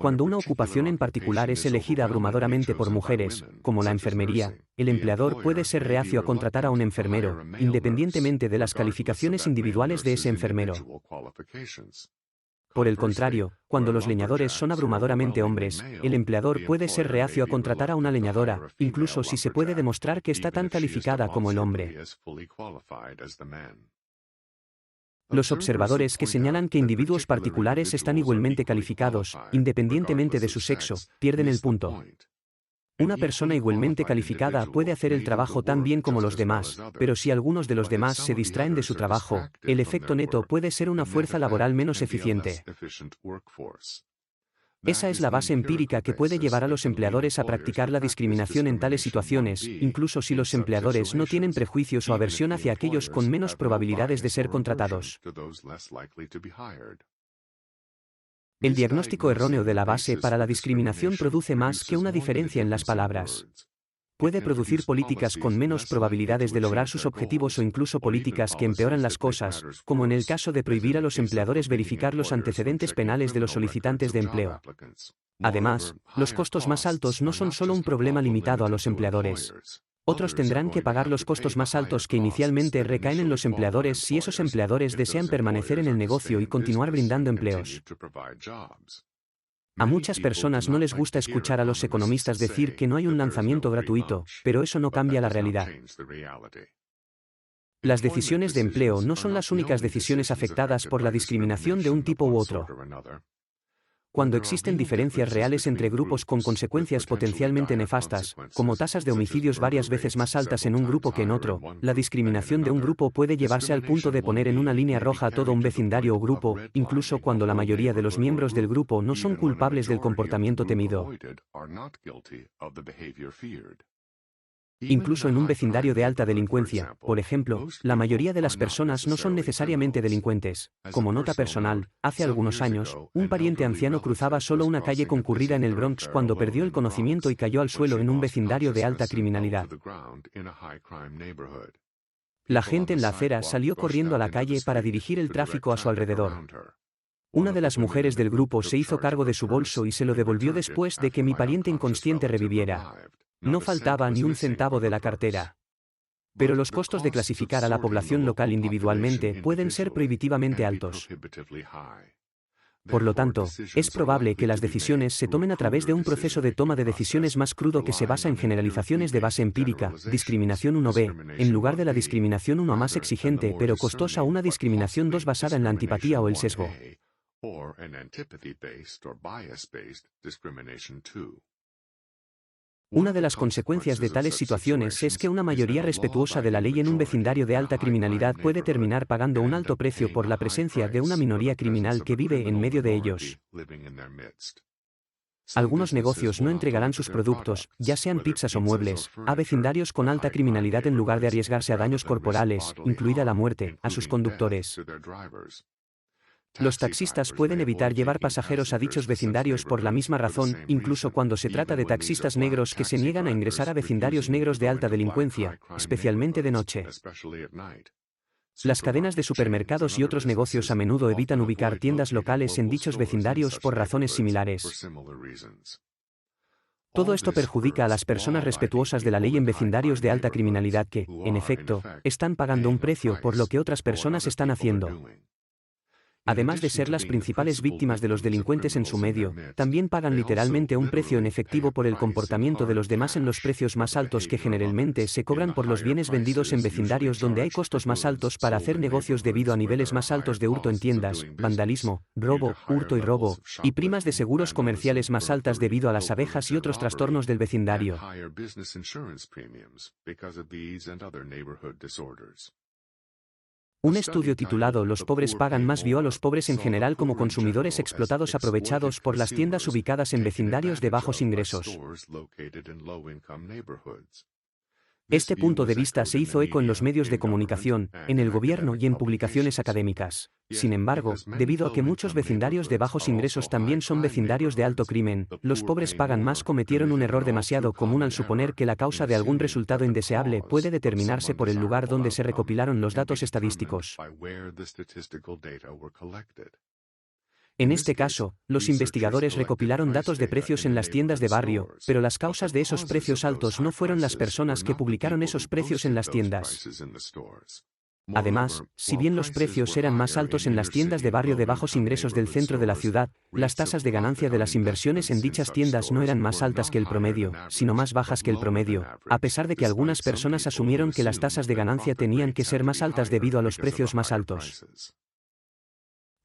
Cuando una ocupación en particular es elegida abrumadoramente por mujeres, como la enfermería, el empleador puede ser reacio a contratar a un enfermero, independientemente de las calificaciones individuales de ese enfermero. Por el contrario, cuando los leñadores son abrumadoramente hombres, el empleador puede ser reacio a contratar a una leñadora, incluso si se puede demostrar que está tan calificada como el hombre. Los observadores que señalan que individuos particulares están igualmente calificados, independientemente de su sexo, pierden el punto. Una persona igualmente calificada puede hacer el trabajo tan bien como los demás, pero si algunos de los demás se distraen de su trabajo, el efecto neto puede ser una fuerza laboral menos eficiente. Esa es la base empírica que puede llevar a los empleadores a practicar la discriminación en tales situaciones, incluso si los empleadores no tienen prejuicios o aversión hacia aquellos con menos probabilidades de ser contratados. El diagnóstico erróneo de la base para la discriminación produce más que una diferencia en las palabras. Puede producir políticas con menos probabilidades de lograr sus objetivos o incluso políticas que empeoran las cosas, como en el caso de prohibir a los empleadores verificar los antecedentes penales de los solicitantes de empleo. Además, los costos más altos no son solo un problema limitado a los empleadores. Otros tendrán que pagar los costos más altos que inicialmente recaen en los empleadores si esos empleadores desean permanecer en el negocio y continuar brindando empleos. A muchas personas no les gusta escuchar a los economistas decir que no hay un lanzamiento gratuito, pero eso no cambia la realidad. Las decisiones de empleo no son las únicas decisiones afectadas por la discriminación de un tipo u otro. Cuando existen diferencias reales entre grupos con consecuencias potencialmente nefastas, como tasas de homicidios varias veces más altas en un grupo que en otro, la discriminación de un grupo puede llevarse al punto de poner en una línea roja a todo un vecindario o grupo, incluso cuando la mayoría de los miembros del grupo no son culpables del comportamiento temido. Incluso en un vecindario de alta delincuencia, por ejemplo, la mayoría de las personas no son necesariamente delincuentes. Como nota personal, hace algunos años, un pariente anciano cruzaba solo una calle concurrida en el Bronx cuando perdió el conocimiento y cayó al suelo en un vecindario de alta criminalidad. La gente en la acera salió corriendo a la calle para dirigir el tráfico a su alrededor. Una de las mujeres del grupo se hizo cargo de su bolso y se lo devolvió después de que mi pariente inconsciente reviviera. No faltaba ni un centavo de la cartera. Pero los costos de clasificar a la población local individualmente pueden ser prohibitivamente altos. Por lo tanto, es probable que las decisiones se tomen a través de un proceso de toma de decisiones más crudo que se basa en generalizaciones de base empírica, discriminación 1B, en lugar de la discriminación 1A más exigente pero costosa, una discriminación 2 basada en la antipatía o el sesgo. Una de las consecuencias de tales situaciones es que una mayoría respetuosa de la ley en un vecindario de alta criminalidad puede terminar pagando un alto precio por la presencia de una minoría criminal que vive en medio de ellos. Algunos negocios no entregarán sus productos, ya sean pizzas o muebles, a vecindarios con alta criminalidad en lugar de arriesgarse a daños corporales, incluida la muerte, a sus conductores. Los taxistas pueden evitar llevar pasajeros a dichos vecindarios por la misma razón, incluso cuando se trata de taxistas negros que se niegan a ingresar a vecindarios negros de alta delincuencia, especialmente de noche. Las cadenas de supermercados y otros negocios a menudo evitan ubicar tiendas locales en dichos vecindarios por razones similares. Todo esto perjudica a las personas respetuosas de la ley en vecindarios de alta criminalidad que, en efecto, están pagando un precio por lo que otras personas están haciendo. Además de ser las principales víctimas de los delincuentes en su medio, también pagan literalmente un precio en efectivo por el comportamiento de los demás en los precios más altos que generalmente se cobran por los bienes vendidos en vecindarios donde hay costos más altos para hacer negocios debido a niveles más altos de hurto en tiendas, vandalismo, robo, hurto y robo, y primas de seguros comerciales más altas debido a las abejas y otros trastornos del vecindario. Un estudio titulado "Los pobres pagan más" vio a los pobres en general como consumidores explotados aprovechados por las tiendas ubicadas en vecindarios de bajos ingresos. Este punto de vista se hizo eco en los medios de comunicación, en el gobierno y en publicaciones académicas. Sin embargo, debido a que muchos vecindarios de bajos ingresos también son vecindarios de alto crimen, los pobres pagan más cometieron un error demasiado común al suponer que la causa de algún resultado indeseable puede determinarse por el lugar donde se recopilaron los datos estadísticos. En este caso, los investigadores recopilaron datos de precios en las tiendas de barrio, pero las causas de esos precios altos no fueron las personas que publicaron esos precios en las tiendas. Además, si bien los precios eran más altos en las tiendas de barrio de bajos ingresos del centro de la ciudad, las tasas de ganancia de las inversiones en dichas tiendas no eran más altas que el promedio, sino más bajas que el promedio, a pesar de que algunas personas asumieron que las tasas de ganancia tenían que ser más altas debido a los precios más altos.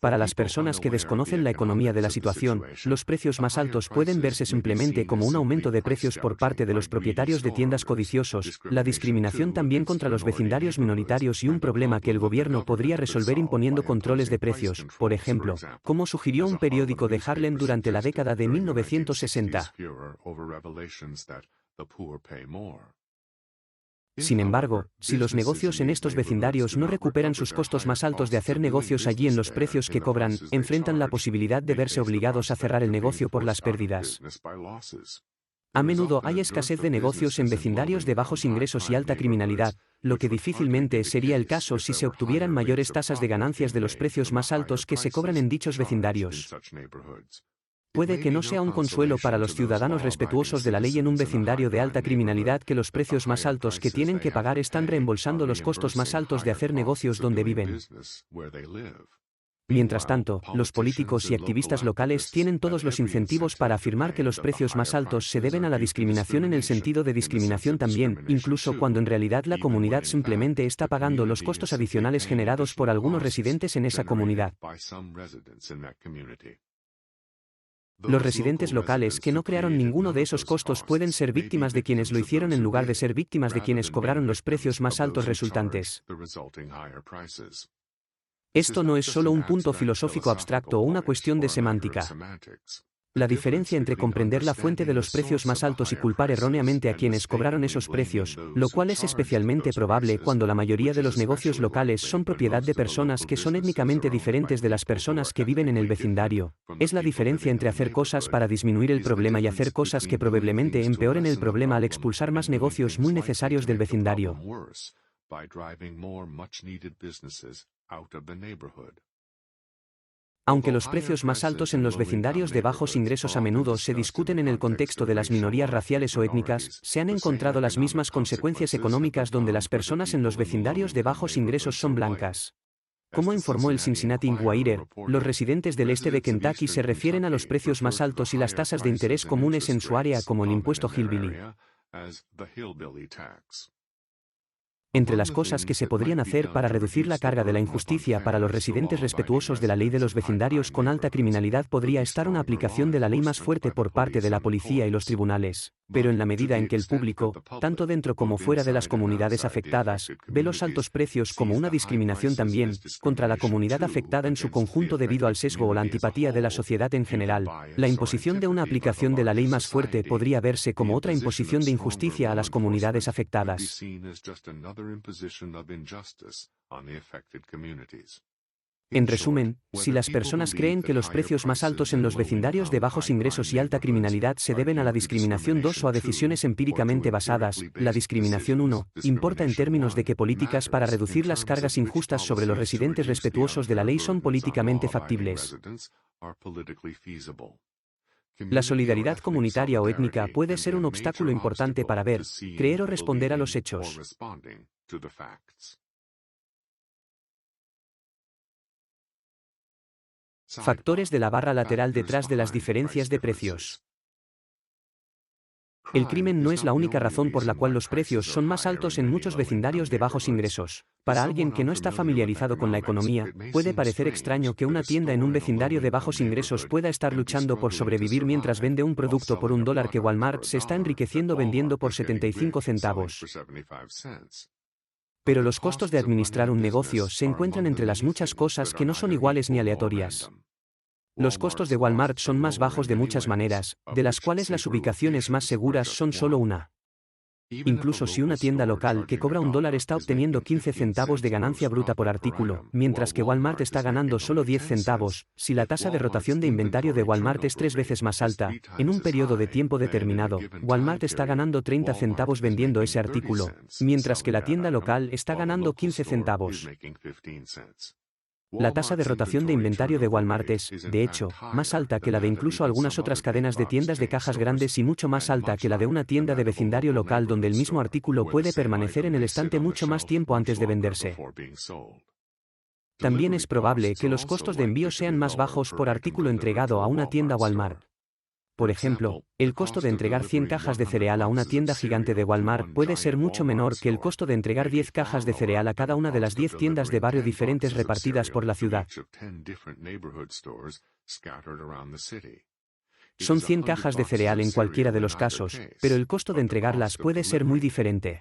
Para las personas que desconocen la economía de la situación, los precios más altos pueden verse simplemente como un aumento de precios por parte de los propietarios de tiendas codiciosos, la discriminación también contra los vecindarios minoritarios y un problema que el gobierno podría resolver imponiendo controles de precios, por ejemplo, como sugirió un periódico de Harlem durante la década de 1960. Sin embargo, si los negocios en estos vecindarios no recuperan sus costos más altos de hacer negocios allí en los precios que cobran, enfrentan la posibilidad de verse obligados a cerrar el negocio por las pérdidas. A menudo hay escasez de negocios en vecindarios de bajos ingresos y alta criminalidad, lo que difícilmente sería el caso si se obtuvieran mayores tasas de ganancias de los precios más altos que se cobran en dichos vecindarios. Puede que no sea un consuelo para los ciudadanos respetuosos de la ley en un vecindario de alta criminalidad que los precios más altos que tienen que pagar están reembolsando los costos más altos de hacer negocios donde viven. Mientras tanto, los políticos y activistas locales tienen todos los incentivos para afirmar que los precios más altos se deben a la discriminación en el sentido de discriminación también, incluso cuando en realidad la comunidad simplemente está pagando los costos adicionales generados por algunos residentes en esa comunidad. Los residentes locales que no crearon ninguno de esos costos pueden ser víctimas de quienes lo hicieron en lugar de ser víctimas de quienes cobraron los precios más altos resultantes. Esto no es solo un punto filosófico abstracto o una cuestión de semántica. La diferencia entre comprender la fuente de los precios más altos y culpar erróneamente a quienes cobraron esos precios, lo cual es especialmente probable cuando la mayoría de los negocios locales son propiedad de personas que son étnicamente diferentes de las personas que viven en el vecindario, es la diferencia entre hacer cosas para disminuir el problema y hacer cosas que probablemente empeoren el problema al expulsar más negocios muy necesarios del vecindario. Aunque los precios más altos en los vecindarios de bajos ingresos a menudo se discuten en el contexto de las minorías raciales o étnicas, se han encontrado las mismas consecuencias económicas donde las personas en los vecindarios de bajos ingresos son blancas. Como informó el Cincinnati Enquirer, los residentes del este de Kentucky se refieren a los precios más altos y las tasas de interés comunes en su área como el impuesto hillbilly. Entre las cosas que se podrían hacer para reducir la carga de la injusticia para los residentes respetuosos de la ley de los vecindarios con alta criminalidad podría estar una aplicación de la ley más fuerte por parte de la policía y los tribunales, pero en la medida en que el público, tanto dentro como fuera de las comunidades afectadas, ve los altos precios como una discriminación también, contra la comunidad afectada en su conjunto debido al sesgo o la antipatía de la sociedad en general, la imposición de una aplicación de la ley más fuerte podría verse como otra imposición de injusticia a las comunidades afectadas. En resumen, si las personas creen que los precios más altos en los vecindarios de bajos ingresos y alta criminalidad se deben a la discriminación 2 o a decisiones empíricamente basadas, la discriminación 1, importa en términos de que políticas para reducir las cargas injustas sobre los residentes respetuosos de la ley son políticamente factibles. La solidaridad comunitaria o étnica puede ser un obstáculo importante para ver, creer o responder a los hechos. Factores de la barra lateral detrás de las diferencias de precios. El crimen no es la única razón por la cual los precios son más altos en muchos vecindarios de bajos ingresos. Para alguien que no está familiarizado con la economía, puede parecer extraño que una tienda en un vecindario de bajos ingresos pueda estar luchando por sobrevivir mientras vende un producto por $1 que Walmart se está enriqueciendo vendiendo por 75 centavos. Pero los costos de administrar un negocio se encuentran entre las muchas cosas que no son iguales ni aleatorias. Los costos de Walmart son más bajos de muchas maneras, de las cuales las ubicaciones más seguras son solo una. Incluso si una tienda local que cobra $1 está obteniendo 15 centavos de ganancia bruta por artículo, mientras que Walmart está ganando solo 10 centavos, si la tasa de rotación de inventario de Walmart es 3 veces más alta, en un periodo de tiempo determinado, Walmart está ganando 30 centavos vendiendo ese artículo, mientras que la tienda local está ganando 15 centavos. La tasa de rotación de inventario de Walmart es, de hecho, más alta que la de incluso algunas otras cadenas de tiendas de cajas grandes y mucho más alta que la de una tienda de vecindario local donde el mismo artículo puede permanecer en el estante mucho más tiempo antes de venderse. También es probable que los costos de envío sean más bajos por artículo entregado a una tienda Walmart. Por ejemplo, el costo de entregar 100 cajas de cereal a una tienda gigante de Walmart puede ser mucho menor que el costo de entregar 10 cajas de cereal a cada una de las 10 tiendas de barrio diferentes repartidas por la ciudad. Son 100 cajas de cereal en cualquiera de los casos, pero el costo de entregarlas puede ser muy diferente.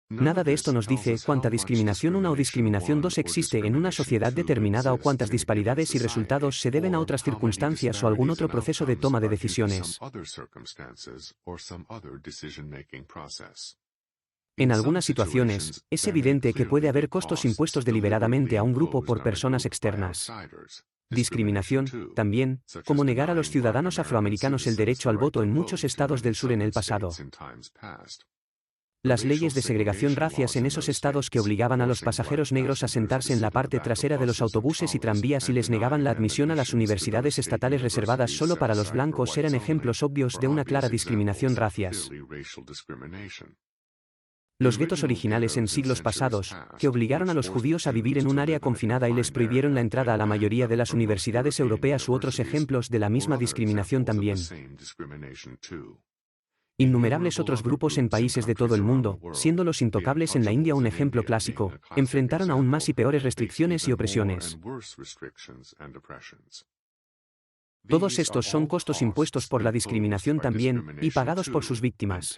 Nada de esto nos dice cuánta discriminación 1 o discriminación 2 existe en una sociedad determinada o cuántas disparidades y resultados se deben a otras circunstancias o algún otro proceso de toma de decisiones. En algunas situaciones, es evidente que puede haber costos impuestos deliberadamente a un grupo por personas externas. Discriminación, también, como negar a los ciudadanos afroamericanos el derecho al voto en muchos estados del sur en el pasado. Las leyes de segregación racial en esos estados que obligaban a los pasajeros negros a sentarse en la parte trasera de los autobuses y tranvías y les negaban la admisión a las universidades estatales reservadas solo para los blancos eran ejemplos obvios de una clara discriminación racial. Los guetos originales en siglos pasados, que obligaron a los judíos a vivir en un área confinada y les prohibieron la entrada a la mayoría de las universidades europeas u otros ejemplos de la misma discriminación también. Innumerables otros grupos en países de todo el mundo, siendo los intocables en la India un ejemplo clásico, enfrentaron aún más y peores restricciones y opresiones. Todos estos son costos impuestos por la discriminación también, y pagados por sus víctimas.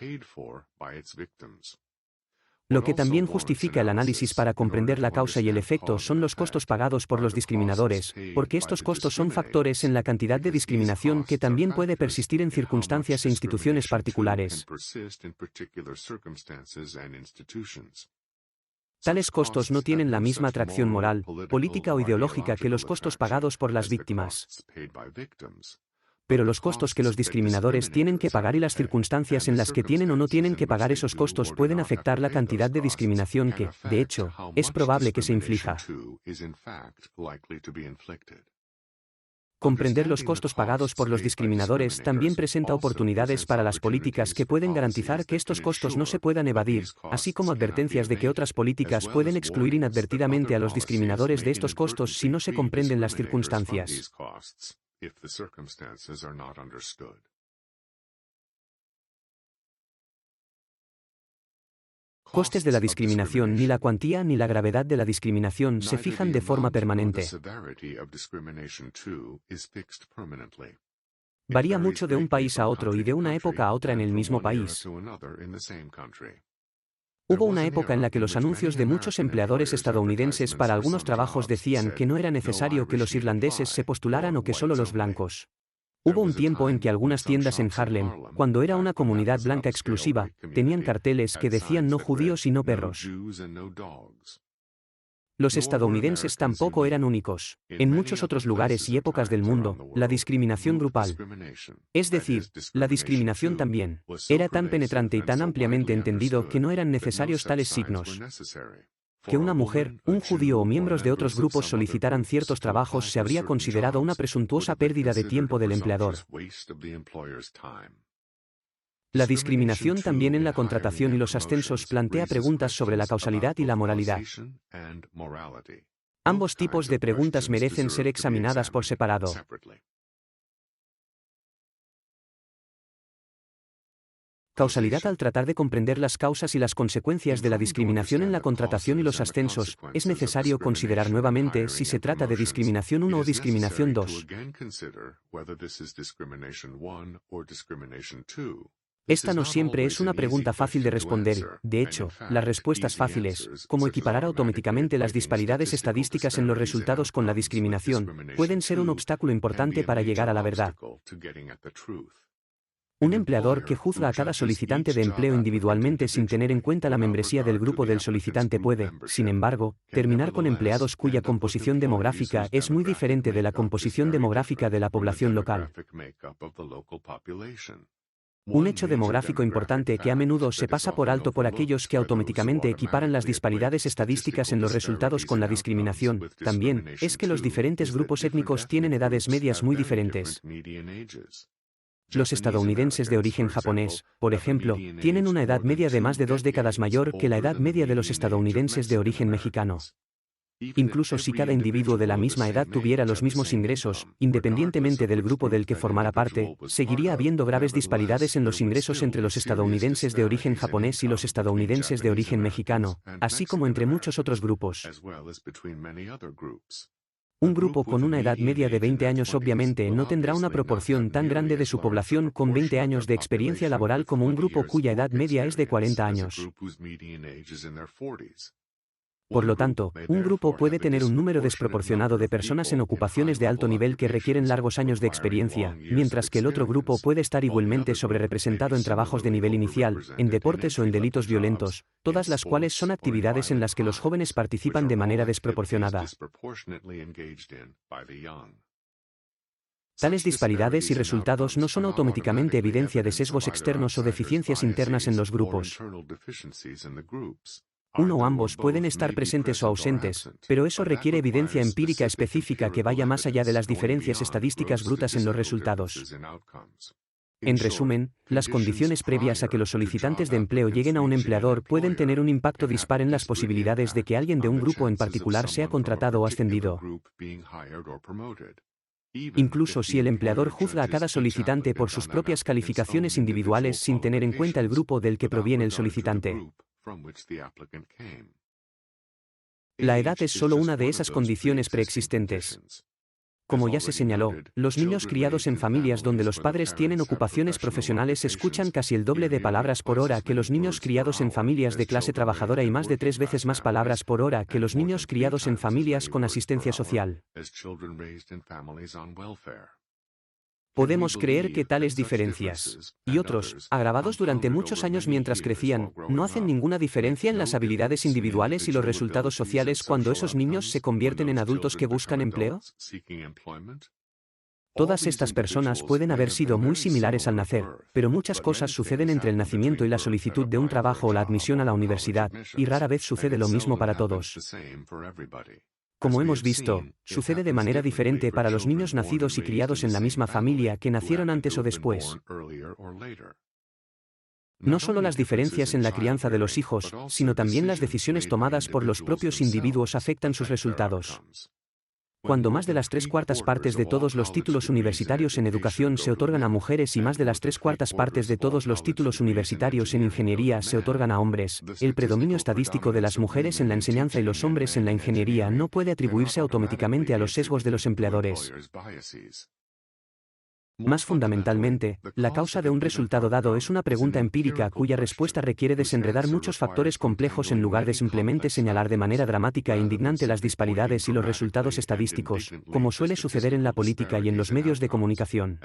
Lo que también justifica el análisis para comprender la causa y el efecto son los costos pagados por los discriminadores, porque estos costos son factores en la cantidad de discriminación que también puede persistir en circunstancias e instituciones particulares. Tales costos no tienen la misma atracción moral, política o ideológica que los costos pagados por las víctimas. Pero los costos que los discriminadores tienen que pagar y las circunstancias en las que tienen o no tienen que pagar esos costos pueden afectar la cantidad de discriminación que, de hecho, es probable que se inflija. Comprender los costos pagados por los discriminadores también presenta oportunidades para las políticas que pueden garantizar que estos costos no se puedan evadir, así como advertencias de que otras políticas pueden excluir inadvertidamente a los discriminadores de estos costos si no se comprenden las circunstancias. Costes de la discriminación. Ni la cuantía ni la gravedad de la discriminación se fijan de forma permanente. Varía mucho de un país a otro y de una época a otra en el mismo país. Hubo una época en la que los anuncios de muchos empleadores estadounidenses para algunos trabajos decían que no era necesario que los irlandeses se postularan o que solo los blancos. Hubo un tiempo en que algunas tiendas en Harlem, cuando era una comunidad blanca exclusiva, tenían carteles que decían no judíos y no perros. Los estadounidenses tampoco eran únicos. En muchos otros lugares y épocas del mundo, la discriminación grupal, es decir, la discriminación también, era tan penetrante y tan ampliamente entendido que no eran necesarios tales signos. Que una mujer, un judío o miembros de otros grupos solicitaran ciertos trabajos se habría considerado una presuntuosa pérdida de tiempo del empleador. La discriminación también en la contratación y los ascensos plantea preguntas sobre la causalidad y la moralidad. Ambos tipos de preguntas merecen ser examinadas por separado. Causalidad. Al tratar de comprender las causas y las consecuencias de la discriminación en la contratación y los ascensos, es necesario considerar nuevamente si se trata de discriminación 1 o discriminación 2. Esta no siempre es una pregunta fácil de responder. De hecho, las respuestas fáciles, como equiparar automáticamente las disparidades estadísticas en los resultados con la discriminación, pueden ser un obstáculo importante para llegar a la verdad. Un empleador que juzga a cada solicitante de empleo individualmente sin tener en cuenta la membresía del grupo del solicitante puede, sin embargo, terminar con empleados cuya composición demográfica es muy diferente de la composición demográfica de la población local. Un hecho demográfico importante que a menudo se pasa por alto por aquellos que automáticamente equiparan las disparidades estadísticas en los resultados con la discriminación, también, es que los diferentes grupos étnicos tienen edades medias muy diferentes. Los estadounidenses de origen japonés, por ejemplo, tienen una edad media de más de 2 décadas mayor que la edad media de los estadounidenses de origen mexicano. Incluso si cada individuo de la misma edad tuviera los mismos ingresos, independientemente del grupo del que formara parte, seguiría habiendo graves disparidades en los ingresos entre los estadounidenses de origen japonés y los estadounidenses de origen mexicano, así como entre muchos otros grupos. Un grupo con una edad media de 20 años obviamente no tendrá una proporción tan grande de su población con 20 años de experiencia laboral como un grupo cuya edad media es de 40 años. Por lo tanto, un grupo puede tener un número desproporcionado de personas en ocupaciones de alto nivel que requieren largos años de experiencia, mientras que el otro grupo puede estar igualmente sobrerepresentado en trabajos de nivel inicial, en deportes o en delitos violentos, todas las cuales son actividades en las que los jóvenes participan de manera desproporcionada. Tales disparidades y resultados no son automáticamente evidencia de sesgos externos o deficiencias internas en los grupos. Uno o ambos pueden estar presentes o ausentes, pero eso requiere evidencia empírica específica que vaya más allá de las diferencias estadísticas brutas en los resultados. En resumen, las condiciones previas a que los solicitantes de empleo lleguen a un empleador pueden tener un impacto dispar en las posibilidades de que alguien de un grupo en particular sea contratado o ascendido. Incluso si el empleador juzga a cada solicitante por sus propias calificaciones individuales sin tener en cuenta el grupo del que proviene el solicitante. La edad es solo una de esas condiciones preexistentes. Como ya se señaló, los niños criados en familias donde los padres tienen ocupaciones profesionales escuchan casi el doble de palabras por hora que los niños criados en familias de clase trabajadora y más de 3 veces más palabras por hora que los niños criados en familias con asistencia social. Podemos creer que tales diferencias, y otros, agravados durante muchos años mientras crecían, no hacen ninguna diferencia en las habilidades individuales y los resultados sociales cuando esos niños se convierten en adultos que buscan empleo. Todas estas personas pueden haber sido muy similares al nacer, pero muchas cosas suceden entre el nacimiento y la solicitud de un trabajo o la admisión a la universidad, y rara vez sucede lo mismo para todos. Como hemos visto, sucede de manera diferente para los niños nacidos y criados en la misma familia que nacieron antes o después. No solo las diferencias en la crianza de los hijos, sino también las decisiones tomadas por los propios individuos afectan sus resultados. Cuando más de las 3/4 partes de todos los títulos universitarios en educación se otorgan a mujeres y más de las 3/4 partes de todos los títulos universitarios en ingeniería se otorgan a hombres, el predominio estadístico de las mujeres en la enseñanza y los hombres en la ingeniería no puede atribuirse automáticamente a los sesgos de los empleadores. Más fundamentalmente, la causa de un resultado dado es una pregunta empírica cuya respuesta requiere desenredar muchos factores complejos en lugar de simplemente señalar de manera dramática e indignante las disparidades y los resultados estadísticos, como suele suceder en la política y en los medios de comunicación.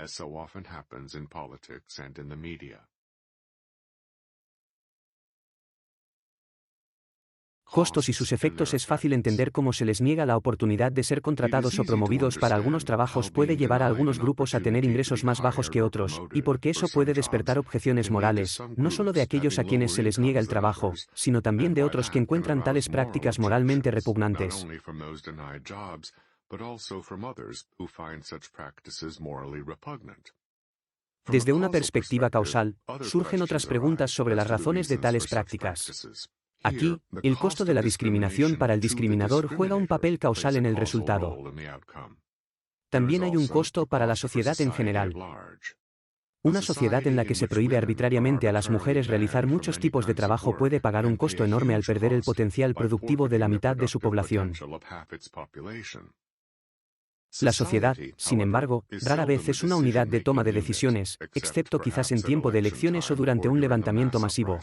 Costos y sus efectos. Es fácil entender cómo se les niega la oportunidad de ser contratados o promovidos para algunos trabajos puede llevar a algunos grupos a tener ingresos más bajos que otros, y porque eso puede despertar objeciones morales, no solo de aquellos a quienes se les niega el trabajo, sino también de otros que encuentran tales prácticas moralmente repugnantes. Desde una perspectiva causal, surgen otras preguntas sobre las razones de tales prácticas. Aquí, el costo de la discriminación para el discriminador juega un papel causal en el resultado. También hay un costo para la sociedad en general. Una sociedad en la que se prohíbe arbitrariamente a las mujeres realizar muchos tipos de trabajo puede pagar un costo enorme al perder el potencial productivo de la mitad de su población. La sociedad, sin embargo, rara vez es una unidad de toma de decisiones, excepto quizás en tiempo de elecciones o durante un levantamiento masivo.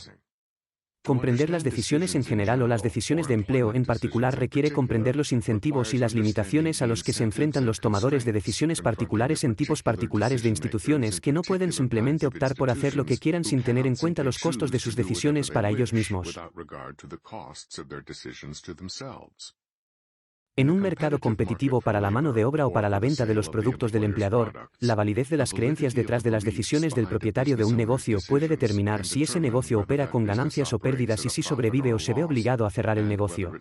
Comprender las decisiones en general o las decisiones de empleo en particular requiere comprender los incentivos y las limitaciones a los que se enfrentan los tomadores de decisiones particulares en tipos particulares de instituciones que no pueden simplemente optar por hacer lo que quieran sin tener en cuenta los costos de sus decisiones para ellos mismos. En un mercado competitivo para la mano de obra o para la venta de los productos del empleador, la validez de las creencias detrás de las decisiones del propietario de un negocio puede determinar si ese negocio opera con ganancias o pérdidas y si sobrevive o se ve obligado a cerrar el negocio.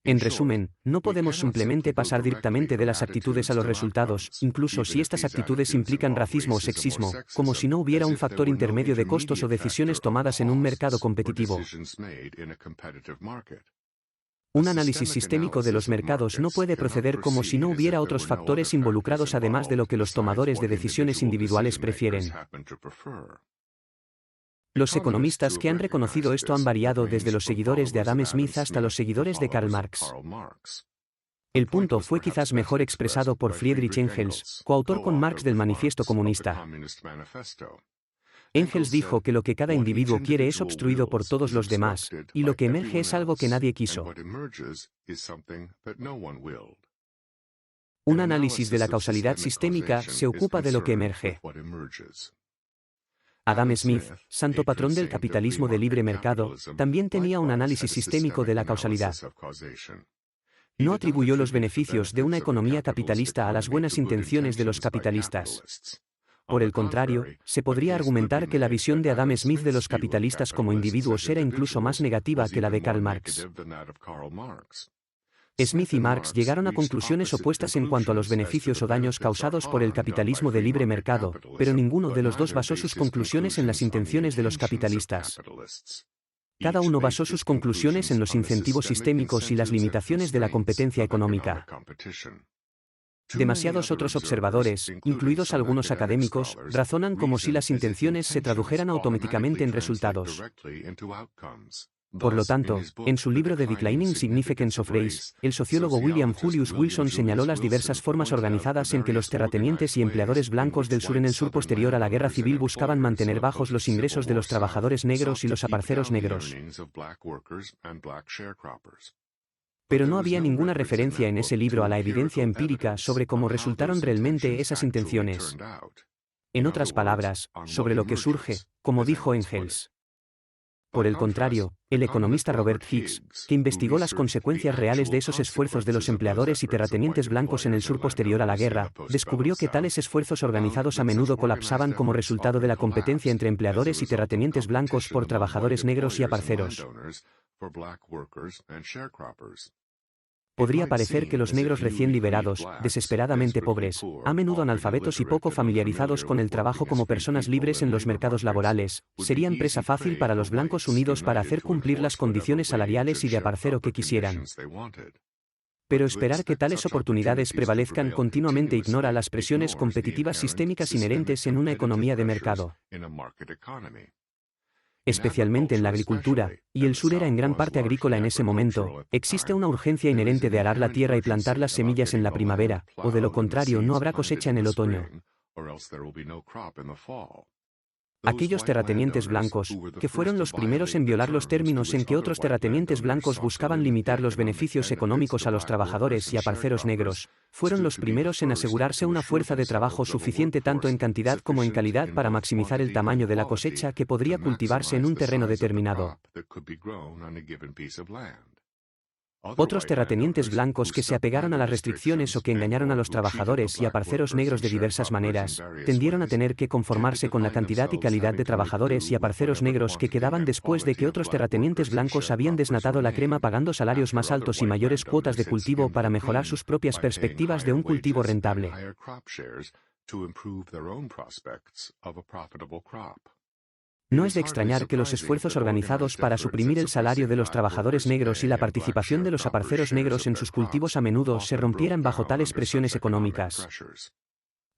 En resumen, no podemos simplemente pasar directamente de las actitudes a los resultados, incluso si estas actitudes implican racismo o sexismo, como si no hubiera un factor intermedio de costos o decisiones tomadas en un mercado competitivo. Un análisis sistémico de los mercados no puede proceder como si no hubiera otros factores involucrados además de lo que los tomadores de decisiones individuales prefieren. Los economistas que han reconocido esto han variado desde los seguidores de Adam Smith hasta los seguidores de Karl Marx. El punto fue quizás mejor expresado por Friedrich Engels, coautor con Marx del Manifiesto Comunista. Engels dijo que lo que cada individuo quiere es obstruido por todos los demás, y lo que emerge es algo que nadie quiso. Un análisis de la causalidad sistémica se ocupa de lo que emerge. Adam Smith, santo patrón del capitalismo de libre mercado, también tenía un análisis sistémico de la causalidad. No atribuyó los beneficios de una economía capitalista a las buenas intenciones de los capitalistas. Por el contrario, se podría argumentar que la visión de Adam Smith de los capitalistas como individuos era incluso más negativa que la de Karl Marx. Smith y Marx llegaron a conclusiones opuestas en cuanto a los beneficios o daños causados por el capitalismo de libre mercado, pero ninguno de los dos basó sus conclusiones en las intenciones de los capitalistas. Cada uno basó sus conclusiones en los incentivos sistémicos y las limitaciones de la competencia económica. Demasiados otros observadores, incluidos algunos académicos, razonan como si las intenciones se tradujeran automáticamente en resultados. Por lo tanto, en su libro The Declining Significance of Race, el sociólogo William Julius Wilson señaló las diversas formas organizadas en que los terratenientes y empleadores blancos del sur en el sur posterior a la Guerra Civil buscaban mantener bajos los ingresos de los trabajadores negros y los aparceros negros. Pero no había ninguna referencia en ese libro a la evidencia empírica sobre cómo resultaron realmente esas intenciones. En otras palabras, sobre lo que surge, como dijo Engels. Por el contrario, el economista Robert Hicks, que investigó las consecuencias reales de esos esfuerzos de los empleadores y terratenientes blancos en el sur posterior a la guerra, descubrió que tales esfuerzos organizados a menudo colapsaban como resultado de la competencia entre empleadores y terratenientes blancos por trabajadores negros y aparceros. Podría parecer que los negros recién liberados, desesperadamente pobres, a menudo analfabetos y poco familiarizados con el trabajo como personas libres en los mercados laborales, serían presa fácil para los blancos unidos para hacer cumplir las condiciones salariales y de aparcero que quisieran. Pero esperar que tales oportunidades prevalezcan continuamente ignora las presiones competitivas sistémicas inherentes en una economía de mercado. Especialmente en la agricultura, y el sur era en gran parte agrícola en ese momento, existe una urgencia inherente de arar la tierra y plantar las semillas en la primavera, o de lo contrario no habrá cosecha en el otoño. Aquellos terratenientes blancos, que fueron los primeros en violar los términos en que otros terratenientes blancos buscaban limitar los beneficios económicos a los trabajadores y aparceros negros, fueron los primeros en asegurarse una fuerza de trabajo suficiente tanto en cantidad como en calidad para maximizar el tamaño de la cosecha que podría cultivarse en un terreno determinado. Otros terratenientes blancos que se apegaron a las restricciones o que engañaron a los trabajadores y aparceros negros de diversas maneras, tendieron a tener que conformarse con la cantidad y calidad de trabajadores y aparceros negros que quedaban después de que otros terratenientes blancos habían desnatado la crema pagando salarios más altos y mayores cuotas de cultivo para mejorar sus propias perspectivas de un cultivo rentable. No es de extrañar que los esfuerzos organizados para suprimir el salario de los trabajadores negros y la participación de los aparceros negros en sus cultivos a menudo se rompieran bajo tales presiones económicas.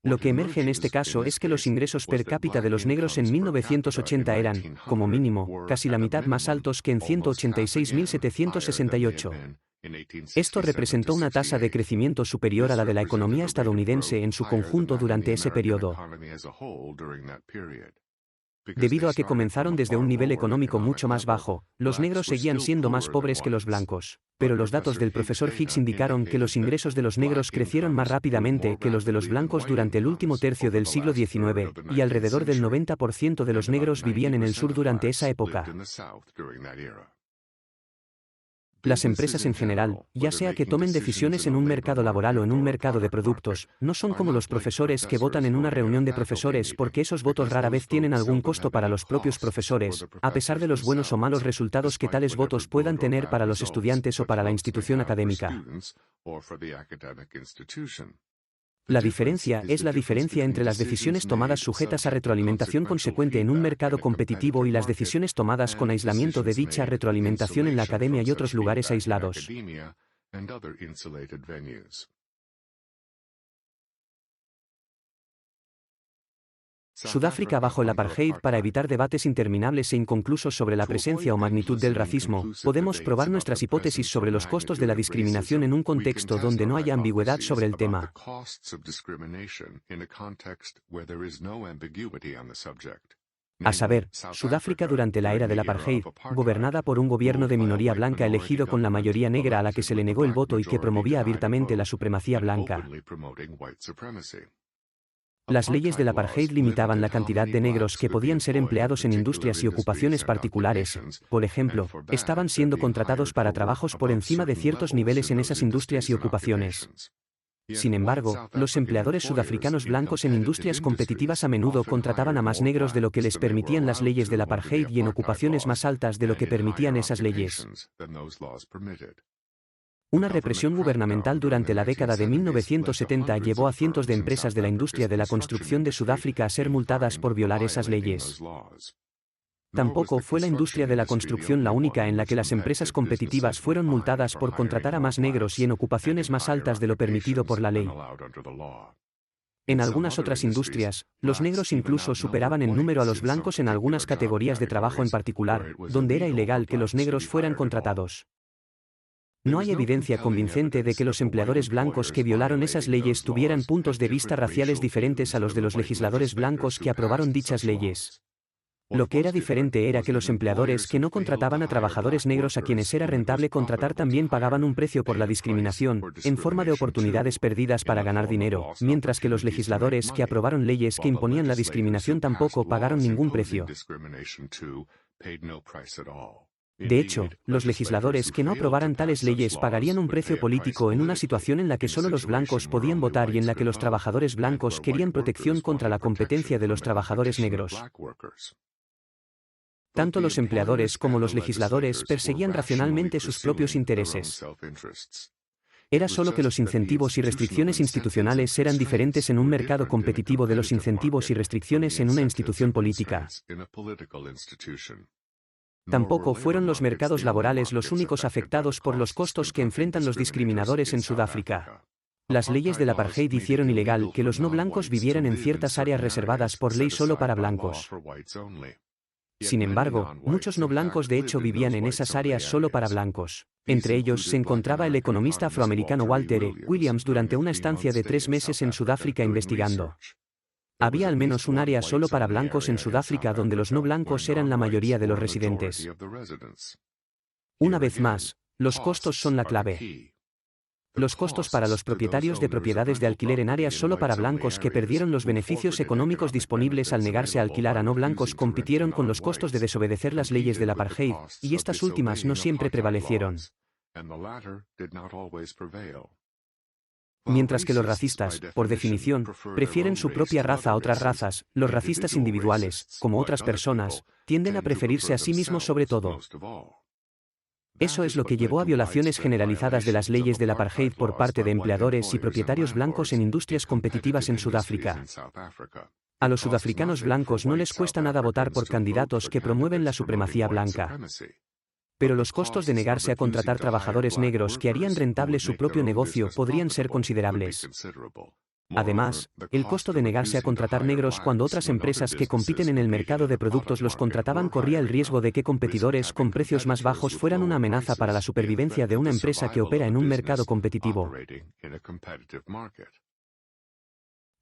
Lo que emerge en este caso es que los ingresos per cápita de los negros en 1980 eran, como mínimo, casi la mitad más altos que en 186.768. Esto representó una tasa de crecimiento superior a la de la economía estadounidense en su conjunto durante ese periodo. Debido a que comenzaron desde un nivel económico mucho más bajo, los negros seguían siendo más pobres que los blancos. Pero los datos del profesor Hicks indicaron que los ingresos de los negros crecieron más rápidamente que los de los blancos durante el último tercio del siglo XIX, y alrededor del 90% de los negros vivían en el sur durante esa época. Las empresas en general, ya sea que tomen decisiones en un mercado laboral o en un mercado de productos, no son como los profesores que votan en una reunión de profesores porque esos votos rara vez tienen algún costo para los propios profesores, a pesar de los buenos o malos resultados que tales votos puedan tener para los estudiantes o para la institución académica. La diferencia es la diferencia entre las decisiones tomadas sujetas a retroalimentación consecuente en un mercado competitivo y las decisiones tomadas con aislamiento de dicha retroalimentación en la academia y otros lugares aislados. Sudáfrica bajo el apartheid. Para evitar debates interminables e inconclusos sobre la presencia o magnitud del racismo, podemos probar nuestras hipótesis sobre los costos de la discriminación en un contexto donde no haya ambigüedad sobre el tema. A saber, Sudáfrica durante la era del apartheid, gobernada por un gobierno de minoría blanca elegido con la mayoría negra a la que se le negó el voto y que promovía abiertamente la supremacía blanca. Las leyes del apartheid limitaban la cantidad de negros que podían ser empleados en industrias y ocupaciones particulares. Por ejemplo, estaban siendo contratados para trabajos por encima de ciertos niveles en esas industrias y ocupaciones. Sin embargo, los empleadores sudafricanos blancos en industrias competitivas a menudo contrataban a más negros de lo que les permitían las leyes del apartheid y en ocupaciones más altas de lo que permitían esas leyes. Una represión gubernamental durante la década de 1970 llevó a cientos de empresas de la industria de la construcción de Sudáfrica a ser multadas por violar esas leyes. Tampoco fue la industria de la construcción la única en la que las empresas competitivas fueron multadas por contratar a más negros y en ocupaciones más altas de lo permitido por la ley. En algunas otras industrias, los negros incluso superaban en número a los blancos en algunas categorías de trabajo en particular, donde era ilegal que los negros fueran contratados. No hay evidencia convincente de que los empleadores blancos que violaron esas leyes tuvieran puntos de vista raciales diferentes a los de los legisladores blancos que aprobaron dichas leyes. Lo que era diferente era que los empleadores que no contrataban a trabajadores negros a quienes era rentable contratar también pagaban un precio por la discriminación, en forma de oportunidades perdidas para ganar dinero, mientras que los legisladores que aprobaron leyes que imponían la discriminación tampoco pagaron ningún precio. De hecho, los legisladores que no aprobaran tales leyes pagarían un precio político en una situación en la que solo los blancos podían votar y en la que los trabajadores blancos querían protección contra la competencia de los trabajadores negros. Tanto los empleadores como los legisladores perseguían racionalmente sus propios intereses. Era solo que los incentivos y restricciones institucionales eran diferentes en un mercado competitivo de los incentivos y restricciones en una institución política. Tampoco fueron los mercados laborales los únicos afectados por los costos que enfrentan los discriminadores en Sudáfrica. Las leyes del apartheid hicieron ilegal que los no blancos vivieran en ciertas áreas reservadas por ley solo para blancos. Sin embargo, muchos no blancos de hecho vivían en esas áreas solo para blancos. Entre ellos se encontraba el economista afroamericano Walter E. Williams durante una estancia de 3 meses en Sudáfrica investigando. Había al menos un área solo para blancos en Sudáfrica donde los no blancos eran la mayoría de los residentes. Una vez más, los costos son la clave. Los costos para los propietarios de propiedades de alquiler en áreas solo para blancos que perdieron los beneficios económicos disponibles al negarse a alquilar a no blancos compitieron con los costos de desobedecer las leyes del apartheid, y estas últimas no siempre prevalecieron. Mientras que los racistas, por definición, prefieren su propia raza a otras razas, los racistas individuales, como otras personas, tienden a preferirse a sí mismos sobre todo. Eso es lo que llevó a violaciones generalizadas de las leyes del apartheid por parte de empleadores y propietarios blancos en industrias competitivas en Sudáfrica. A los sudafricanos blancos no les cuesta nada votar por candidatos que promueven la supremacía blanca. Pero los costos de negarse a contratar trabajadores negros que harían rentable su propio negocio podrían ser considerables. Además, el costo de negarse a contratar negros cuando otras empresas que compiten en el mercado de productos los contrataban corría el riesgo de que competidores con precios más bajos fueran una amenaza para la supervivencia de una empresa que opera en un mercado competitivo.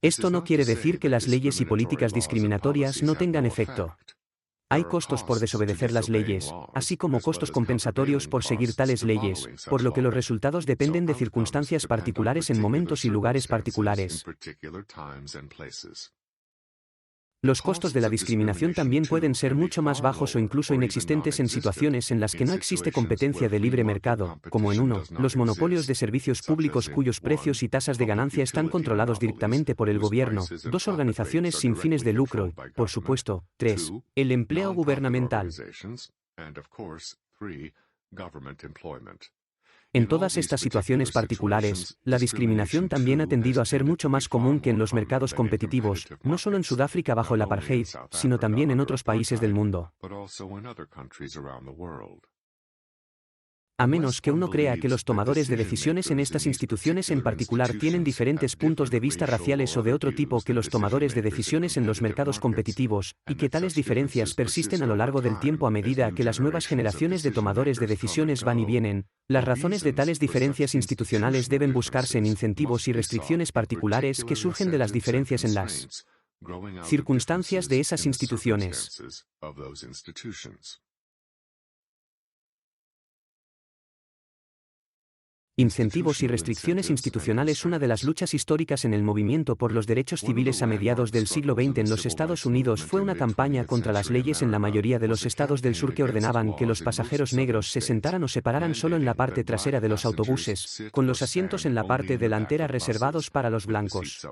Esto no quiere decir que las leyes y políticas discriminatorias no tengan efecto. Hay costos por desobedecer las leyes, así como costos compensatorios por seguir tales leyes, por lo que los resultados dependen de circunstancias particulares en momentos y lugares particulares. Los costos de la discriminación también pueden ser mucho más bajos o incluso inexistentes en situaciones en las que no existe competencia de libre mercado, como en 1, los monopolios de servicios públicos cuyos precios y tasas de ganancia están controlados directamente por el gobierno, 2, organizaciones sin fines de lucro, y, por supuesto, 3, el empleo gubernamental. En todas estas situaciones particulares, la discriminación también ha tendido a ser mucho más común que en los mercados competitivos, no solo en Sudáfrica bajo el apartheid, sino también en otros países del mundo. A menos que uno crea que los tomadores de decisiones en estas instituciones en particular tienen diferentes puntos de vista raciales o de otro tipo que los tomadores de decisiones en los mercados competitivos, y que tales diferencias persisten a lo largo del tiempo a medida que las nuevas generaciones de tomadores de decisiones van y vienen, las razones de tales diferencias institucionales deben buscarse en incentivos y restricciones particulares que surgen de las diferencias en las circunstancias de esas instituciones. Incentivos y restricciones institucionales. Una de las luchas históricas en el movimiento por los derechos civiles a mediados del siglo XX en los Estados Unidos fue una campaña contra las leyes en la mayoría de los estados del sur que ordenaban que los pasajeros negros se sentaran o se pararan solo en la parte trasera de los autobuses, con los asientos en la parte delantera reservados para los blancos.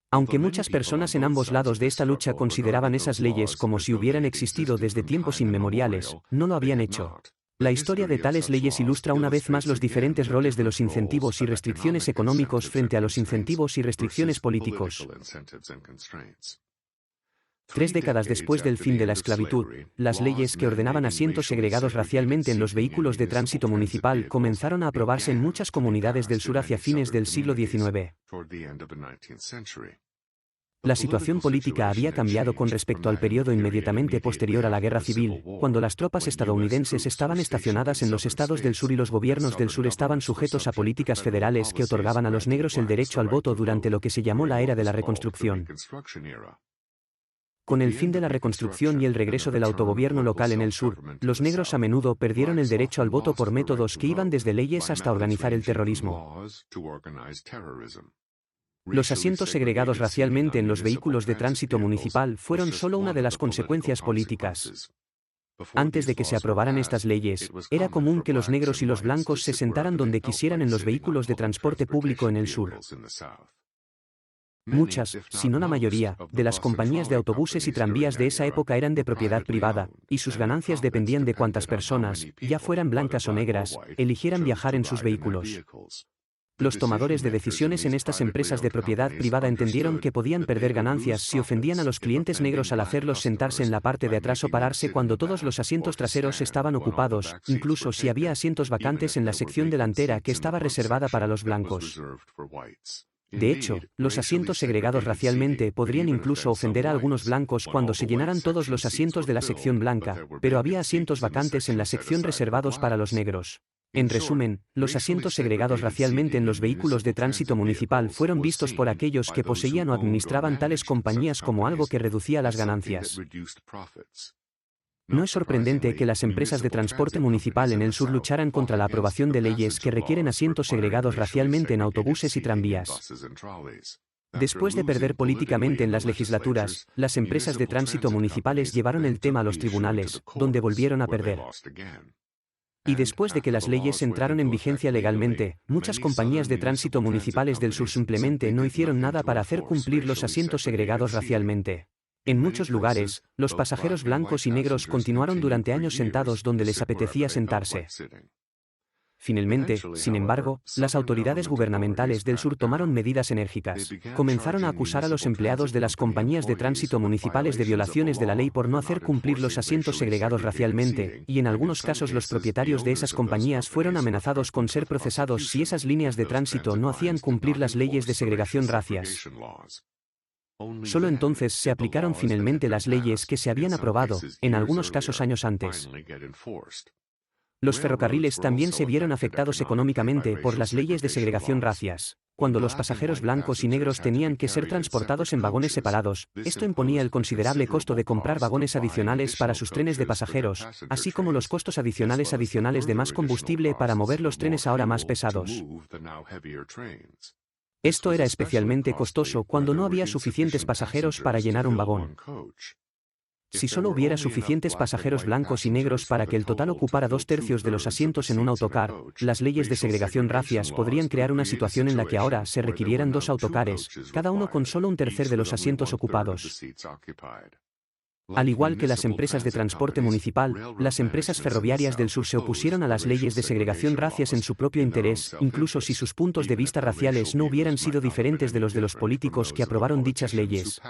Aunque muchas personas en ambos lados de esta lucha consideraban esas leyes como si hubieran existido desde tiempos inmemoriales, no lo habían hecho. La historia de tales leyes ilustra una vez más los diferentes roles de los incentivos y restricciones económicos frente a los incentivos y restricciones políticos. 3 décadas después del fin de la esclavitud, las leyes que ordenaban asientos segregados racialmente en los vehículos de tránsito municipal comenzaron a aprobarse en muchas comunidades del sur hacia fines del siglo XIX. La situación política había cambiado con respecto al periodo inmediatamente posterior a la Guerra Civil, cuando las tropas estadounidenses estaban estacionadas en los estados del sur y los gobiernos del sur estaban sujetos a políticas federales que otorgaban a los negros el derecho al voto durante lo que se llamó la era de la Reconstrucción. Con el fin de la reconstrucción y el regreso del autogobierno local en el sur, los negros a menudo perdieron el derecho al voto por métodos que iban desde leyes hasta organizar el terrorismo. Los asientos segregados racialmente en los vehículos de tránsito municipal fueron solo una de las consecuencias políticas. Antes de que se aprobaran estas leyes, era común que los negros y los blancos se sentaran donde quisieran en los vehículos de transporte público en el sur. Muchas, si no la mayoría, de las compañías de autobuses y tranvías de esa época eran de propiedad privada, y sus ganancias dependían de cuántas personas, ya fueran blancas o negras, eligieran viajar en sus vehículos. Los tomadores de decisiones en estas empresas de propiedad privada entendieron que podían perder ganancias si ofendían a los clientes negros al hacerlos sentarse en la parte de atrás o pararse cuando todos los asientos traseros estaban ocupados, incluso si había asientos vacantes en la sección delantera que estaba reservada para los blancos. De hecho, los asientos segregados racialmente podrían incluso ofender a algunos blancos cuando se llenaran todos los asientos de la sección blanca, pero había asientos vacantes en la sección reservados para los negros. En resumen, los asientos segregados racialmente en los vehículos de tránsito municipal fueron vistos por aquellos que poseían o administraban tales compañías como algo que reducía las ganancias. No es sorprendente que las empresas de transporte municipal en el sur lucharan contra la aprobación de leyes que requieren asientos segregados racialmente en autobuses y tranvías. Después de perder políticamente en las legislaturas, las empresas de tránsito municipales llevaron el tema a los tribunales, donde volvieron a perder. Y después de que las leyes entraron en vigencia legalmente, muchas compañías de tránsito municipales del sur simplemente no hicieron nada para hacer cumplir los asientos segregados racialmente. En muchos lugares, los pasajeros blancos y negros continuaron durante años sentados donde les apetecía sentarse. Finalmente, sin embargo, las autoridades gubernamentales del sur tomaron medidas enérgicas. Comenzaron a acusar a los empleados de las compañías de tránsito municipales de violaciones de la ley por no hacer cumplir los asientos segregados racialmente, y en algunos casos los propietarios de esas compañías fueron amenazados con ser procesados si esas líneas de tránsito no hacían cumplir las leyes de segregación racias. Solo entonces se aplicaron finalmente las leyes que se habían aprobado, en algunos casos años antes. Los ferrocarriles también se vieron afectados económicamente por las leyes de segregación racias. Cuando los pasajeros blancos y negros tenían que ser transportados en vagones separados, esto imponía el considerable costo de comprar vagones adicionales para sus trenes de pasajeros, así como los costos adicionales de más combustible para mover los trenes ahora más pesados. Esto era especialmente costoso cuando no había suficientes pasajeros para llenar un vagón. Si solo hubiera suficientes pasajeros blancos y negros para que el total ocupara 2/3 de los asientos en un autocar, las leyes de segregación racias podrían crear una situación en la que ahora se requirieran 2 autocares, cada uno con solo 1/3 de los asientos ocupados. Al igual que las empresas de transporte municipal, las empresas ferroviarias del sur se opusieron a las leyes de segregación racias en su propio interés, incluso si sus puntos de vista raciales no hubieran sido diferentes de los políticos que aprobaron dichas leyes.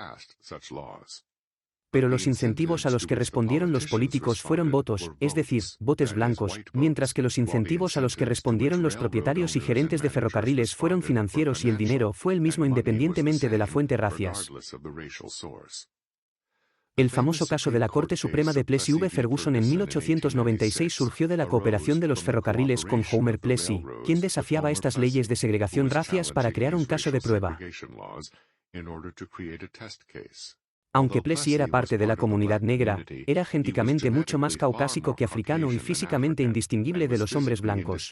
Pero los incentivos a los que respondieron los políticos fueron votos, es decir, votos blancos, mientras que los incentivos a los que respondieron los propietarios y gerentes de ferrocarriles fueron financieros y el dinero fue el mismo independientemente de la fuente racias. El famoso caso de la Corte Suprema de Plessy v. Ferguson en 1896 surgió de la cooperación de los ferrocarriles con Homer Plessy, quien desafiaba estas leyes de segregación racias para crear un caso de prueba. Aunque Plessy era parte de la comunidad negra, era genéticamente mucho más caucásico que africano y físicamente indistinguible de los hombres blancos.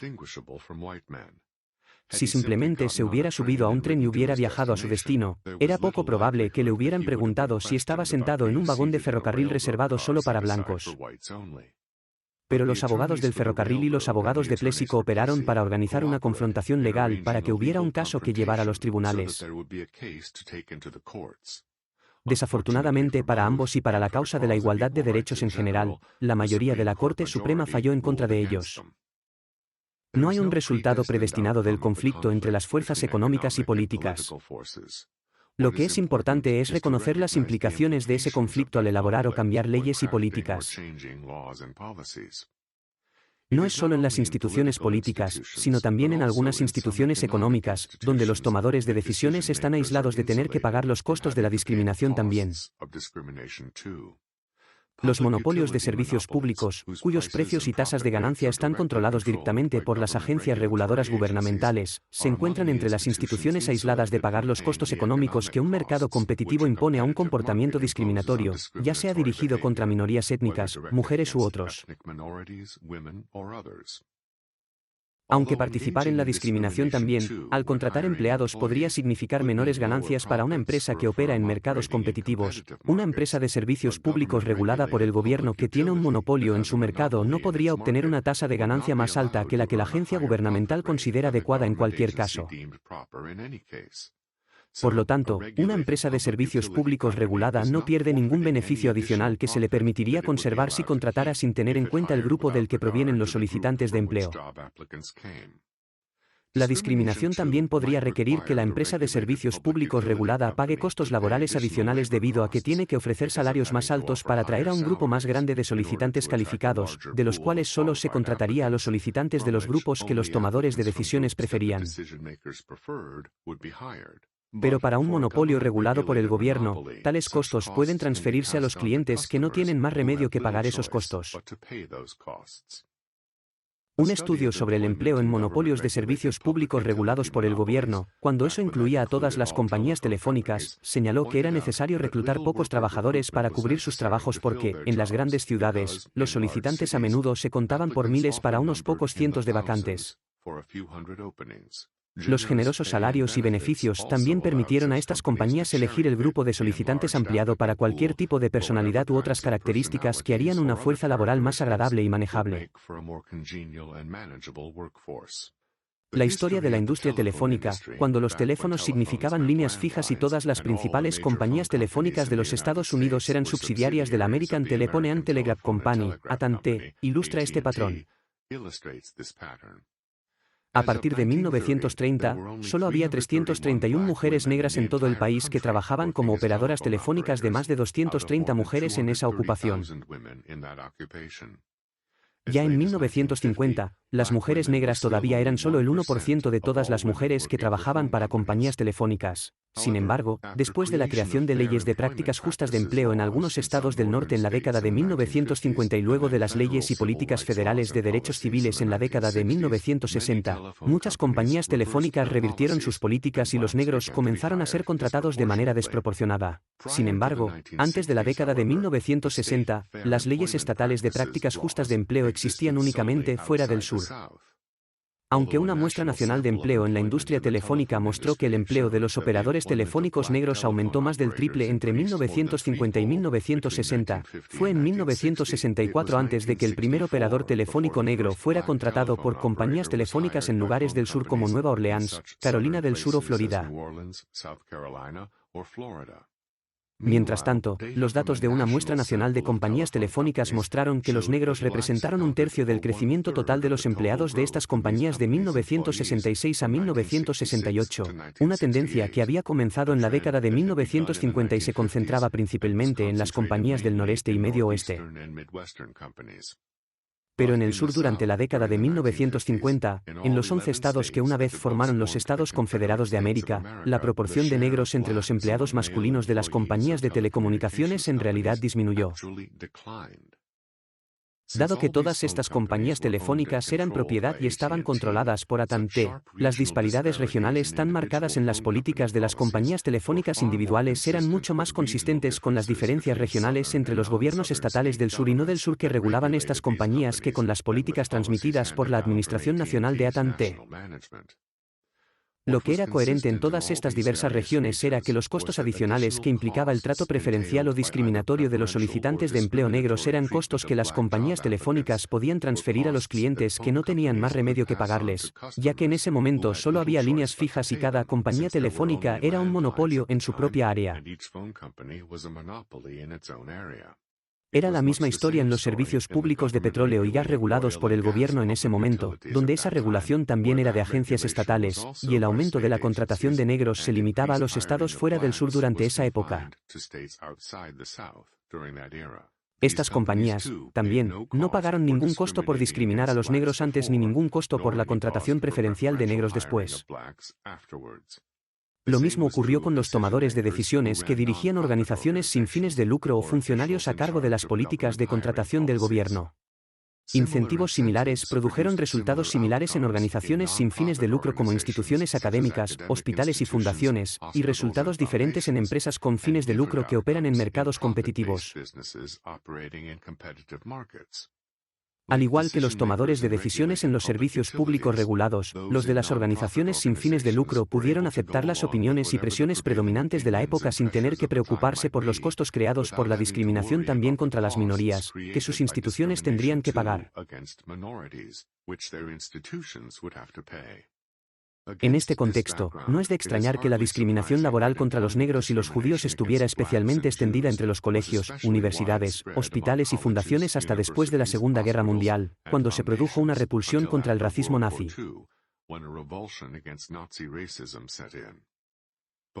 Si simplemente se hubiera subido a un tren y hubiera viajado a su destino, era poco probable que le hubieran preguntado si estaba sentado en un vagón de ferrocarril reservado solo para blancos. Pero los abogados del ferrocarril y los abogados de Plessy cooperaron para organizar una confrontación legal para que hubiera un caso que llevar a los tribunales. Desafortunadamente para ambos y para la causa de la igualdad de derechos en general, la mayoría de la Corte Suprema falló en contra de ellos. No hay un resultado predestinado del conflicto entre las fuerzas económicas y políticas. Lo que es importante es reconocer las implicaciones de ese conflicto al elaborar o cambiar leyes y políticas. No es solo en las instituciones políticas, sino también en algunas instituciones económicas, donde los tomadores de decisiones están aislados de tener que pagar los costos de la discriminación también. Los monopolios de servicios públicos, cuyos precios y tasas de ganancia están controlados directamente por las agencias reguladoras gubernamentales, se encuentran entre las instituciones aisladas de pagar los costos económicos que un mercado competitivo impone a un comportamiento discriminatorio, ya sea dirigido contra minorías étnicas, mujeres u otros. Aunque participar en la discriminación también, al contratar empleados podría significar menores ganancias para una empresa que opera en mercados competitivos, una empresa de servicios públicos regulada por el gobierno que tiene un monopolio en su mercado no podría obtener una tasa de ganancia más alta que la agencia gubernamental considera adecuada en cualquier caso. Por lo tanto, una empresa de servicios públicos regulada no pierde ningún beneficio adicional que se le permitiría conservar si contratara sin tener en cuenta el grupo del que provienen los solicitantes de empleo. La discriminación también podría requerir que la empresa de servicios públicos regulada pague costos laborales adicionales debido a que tiene que ofrecer salarios más altos para atraer a un grupo más grande de solicitantes calificados, de los cuales solo se contrataría a los solicitantes de los grupos que los tomadores de decisiones preferían. Pero para un monopolio regulado por el gobierno, tales costos pueden transferirse a los clientes que no tienen más remedio que pagar esos costos. Un estudio sobre el empleo en monopolios de servicios públicos regulados por el gobierno, cuando eso incluía a todas las compañías telefónicas, señaló que era necesario reclutar pocos trabajadores para cubrir sus trabajos porque, en las grandes ciudades, los solicitantes a menudo se contaban por miles para unos pocos cientos de vacantes. Los generosos salarios y beneficios también permitieron a estas compañías elegir el grupo de solicitantes ampliado para cualquier tipo de personalidad u otras características que harían una fuerza laboral más agradable y manejable. La historia de la industria telefónica, cuando los teléfonos significaban líneas fijas y todas las principales compañías telefónicas de los Estados Unidos eran subsidiarias de la American Telephone and Telegraph Company, AT&T, ilustra este patrón. A partir de 1930, solo había 331 mujeres negras en todo el país que trabajaban como operadoras telefónicas de más de 230 mujeres en esa ocupación. Ya en 1950, las mujeres negras todavía eran solo el 1% de todas las mujeres que trabajaban para compañías telefónicas. Sin embargo, después de la creación de leyes de prácticas justas de empleo en algunos estados del norte en la década de 1950 y luego de las leyes y políticas federales de derechos civiles en la década de 1960, muchas compañías telefónicas revirtieron sus políticas y los negros comenzaron a ser contratados de manera desproporcionada. Sin embargo, antes de la década de 1960, las leyes estatales de prácticas justas de empleo existían únicamente fuera del sur. Aunque una muestra nacional de empleo en la industria telefónica mostró que el empleo de los operadores telefónicos negros aumentó más del triple entre 1950 y 1960, fue en 1964 antes de que el primer operador telefónico negro fuera contratado por compañías telefónicas en lugares del sur como Nueva Orleans, Carolina del Sur o Florida. Mientras tanto, los datos de una muestra nacional de compañías telefónicas mostraron que los negros representaron un tercio del crecimiento total de los empleados de estas compañías de 1966 a 1968, una tendencia que había comenzado en la década de 1950 y se concentraba principalmente en las compañías del noreste y medio oeste. Pero en el sur durante la década de 1950, en los 11 estados que una vez formaron los Estados Confederados de América, la proporción de negros entre los empleados masculinos de las compañías de telecomunicaciones en realidad disminuyó. Dado que todas estas compañías telefónicas eran propiedad y estaban controladas por AT&T, las disparidades regionales tan marcadas en las políticas de las compañías telefónicas individuales eran mucho más consistentes con las diferencias regionales entre los gobiernos estatales del sur y no del sur que regulaban estas compañías que con las políticas transmitidas por la Administración Nacional de AT&T. Lo que era coherente en todas estas diversas regiones era que los costos adicionales que implicaba el trato preferencial o discriminatorio de los solicitantes de empleo negros eran costos que las compañías telefónicas podían transferir a los clientes que no tenían más remedio que pagarles, ya que en ese momento solo había líneas fijas y cada compañía telefónica era un monopolio en su propia área. Era la misma historia en los servicios públicos de petróleo y gas regulados por el gobierno en ese momento, donde esa regulación también era de agencias estatales, y el aumento de la contratación de negros se limitaba a los estados fuera del sur durante esa época. Estas compañías, también, no pagaron ningún costo por discriminar a los negros antes ni ningún costo por la contratación preferencial de negros después. Lo mismo ocurrió con los tomadores de decisiones que dirigían organizaciones sin fines de lucro o funcionarios a cargo de las políticas de contratación del gobierno. Incentivos similares produjeron resultados similares en organizaciones sin fines de lucro como instituciones académicas, hospitales y fundaciones, y resultados diferentes en empresas con fines de lucro que operan en mercados competitivos. Al igual que los tomadores de decisiones en los servicios públicos regulados, los de las organizaciones sin fines de lucro pudieron aceptar las opiniones y presiones predominantes de la época sin tener que preocuparse por los costos creados por la discriminación también contra las minorías, que sus instituciones tendrían que pagar. En este contexto, no es de extrañar que la discriminación laboral contra los negros y los judíos estuviera especialmente extendida entre los colegios, universidades, hospitales y fundaciones hasta después de la Segunda Guerra Mundial, cuando se produjo una repulsión contra el racismo nazi.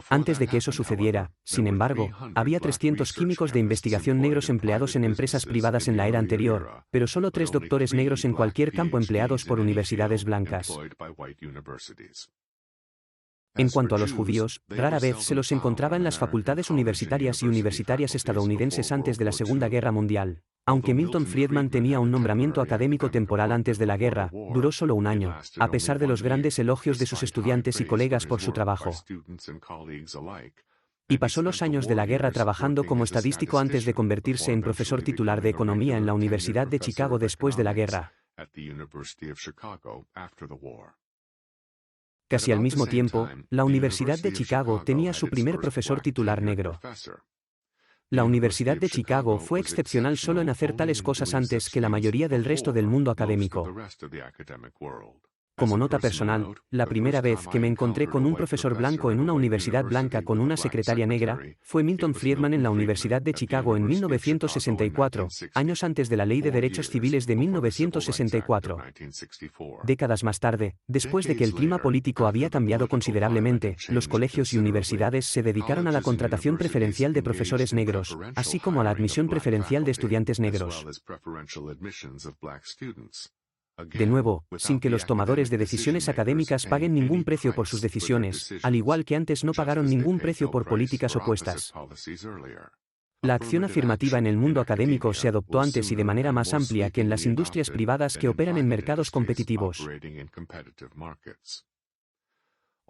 Antes de que eso sucediera, sin embargo, había 300 químicos de investigación negros empleados en empresas privadas en la era anterior, pero solo 3 doctores negros en cualquier campo empleados por universidades blancas. En cuanto a los judíos, rara vez se los encontraba en las facultades universitarias y universitarias estadounidenses antes de la Segunda Guerra Mundial. Aunque Milton Friedman tenía un nombramiento académico temporal antes de la guerra, duró solo un año, a pesar de los grandes elogios de sus estudiantes y colegas por su trabajo. Y pasó los años de la guerra trabajando como estadístico antes de convertirse en profesor titular de economía en la Universidad de Chicago después de la guerra. Casi al mismo tiempo, la Universidad de Chicago tenía su primer profesor titular negro. La Universidad de Chicago fue excepcional solo en hacer tales cosas antes que la mayoría del resto del mundo académico. Como nota personal, la primera vez que me encontré con un profesor blanco en una universidad blanca con una secretaria negra, fue Milton Friedman en la Universidad de Chicago en 1964, años antes de la Ley de Derechos Civiles de 1964. Décadas más tarde, después de que el clima político había cambiado considerablemente, los colegios y universidades se dedicaron a la contratación preferencial de profesores negros, así como a la admisión preferencial de estudiantes negros. De nuevo, sin que los tomadores de decisiones académicas paguen ningún precio por sus decisiones, al igual que antes no pagaron ningún precio por políticas opuestas. La acción afirmativa en el mundo académico se adoptó antes y de manera más amplia que en las industrias privadas que operan en mercados competitivos.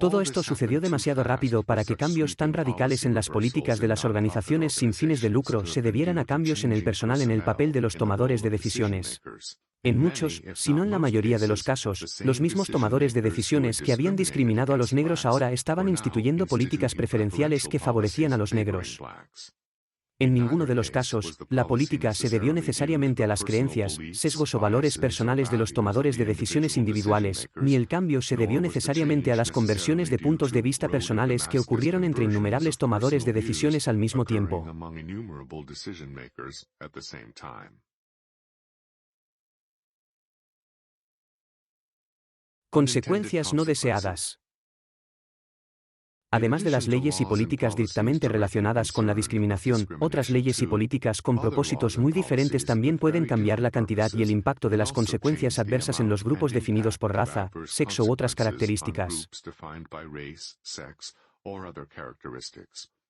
Todo esto sucedió demasiado rápido para que cambios tan radicales en las políticas de las organizaciones sin fines de lucro se debieran a cambios en el personal en el papel de los tomadores de decisiones. En muchos, si no en la mayoría de los casos, los mismos tomadores de decisiones que habían discriminado a los negros ahora estaban instituyendo políticas preferenciales que favorecían a los negros. En ninguno de los casos, la política se debió necesariamente a las creencias, sesgos o valores personales de los tomadores de decisiones individuales, ni el cambio se debió necesariamente a las conversiones de puntos de vista personales que ocurrieron entre innumerables tomadores de decisiones al mismo tiempo. Consecuencias no deseadas. Además de las leyes y políticas directamente relacionadas con la discriminación, otras leyes y políticas con propósitos muy diferentes también pueden cambiar la cantidad y el impacto de las consecuencias adversas en los grupos definidos por raza, sexo u otras características.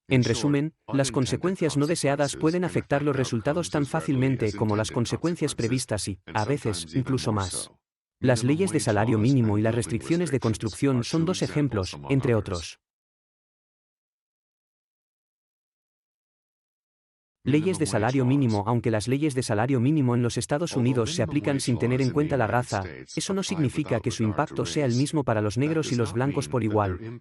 En resumen, las consecuencias no deseadas pueden afectar los resultados tan fácilmente como las consecuencias previstas y, a veces, incluso más. Las leyes de salario mínimo y las restricciones de construcción son dos ejemplos, entre otros. Leyes de salario mínimo. Aunque las leyes de salario mínimo en los Estados Unidos se aplican sin tener en cuenta la raza, eso no significa que su impacto sea el mismo para los negros y los blancos por igual.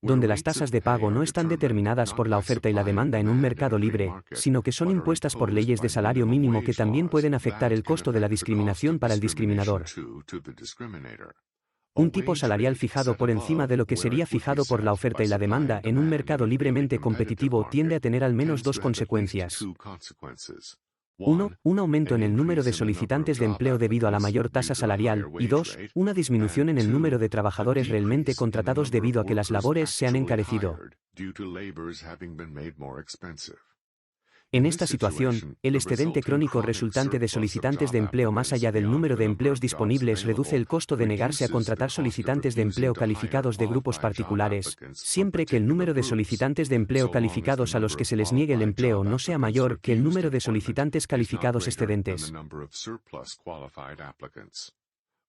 Donde las tasas de pago no están determinadas por la oferta y la demanda en un mercado libre, sino que son impuestas por leyes de salario mínimo que también pueden afectar el costo de la discriminación para el discriminador. Un tipo salarial fijado por encima de lo que sería fijado por la oferta y la demanda en un mercado libremente competitivo tiende a tener al menos dos consecuencias. 1. Un aumento en el número de solicitantes de empleo debido a la mayor tasa salarial, y 2. Una disminución en el número de trabajadores realmente contratados debido a que las labores se han encarecido. En esta situación, el excedente crónico resultante de solicitantes de empleo más allá del número de empleos disponibles reduce el costo de negarse a contratar solicitantes de empleo calificados de grupos particulares, siempre que el número de solicitantes de empleo calificados a los que se les niegue el empleo no sea mayor que el número de solicitantes calificados excedentes.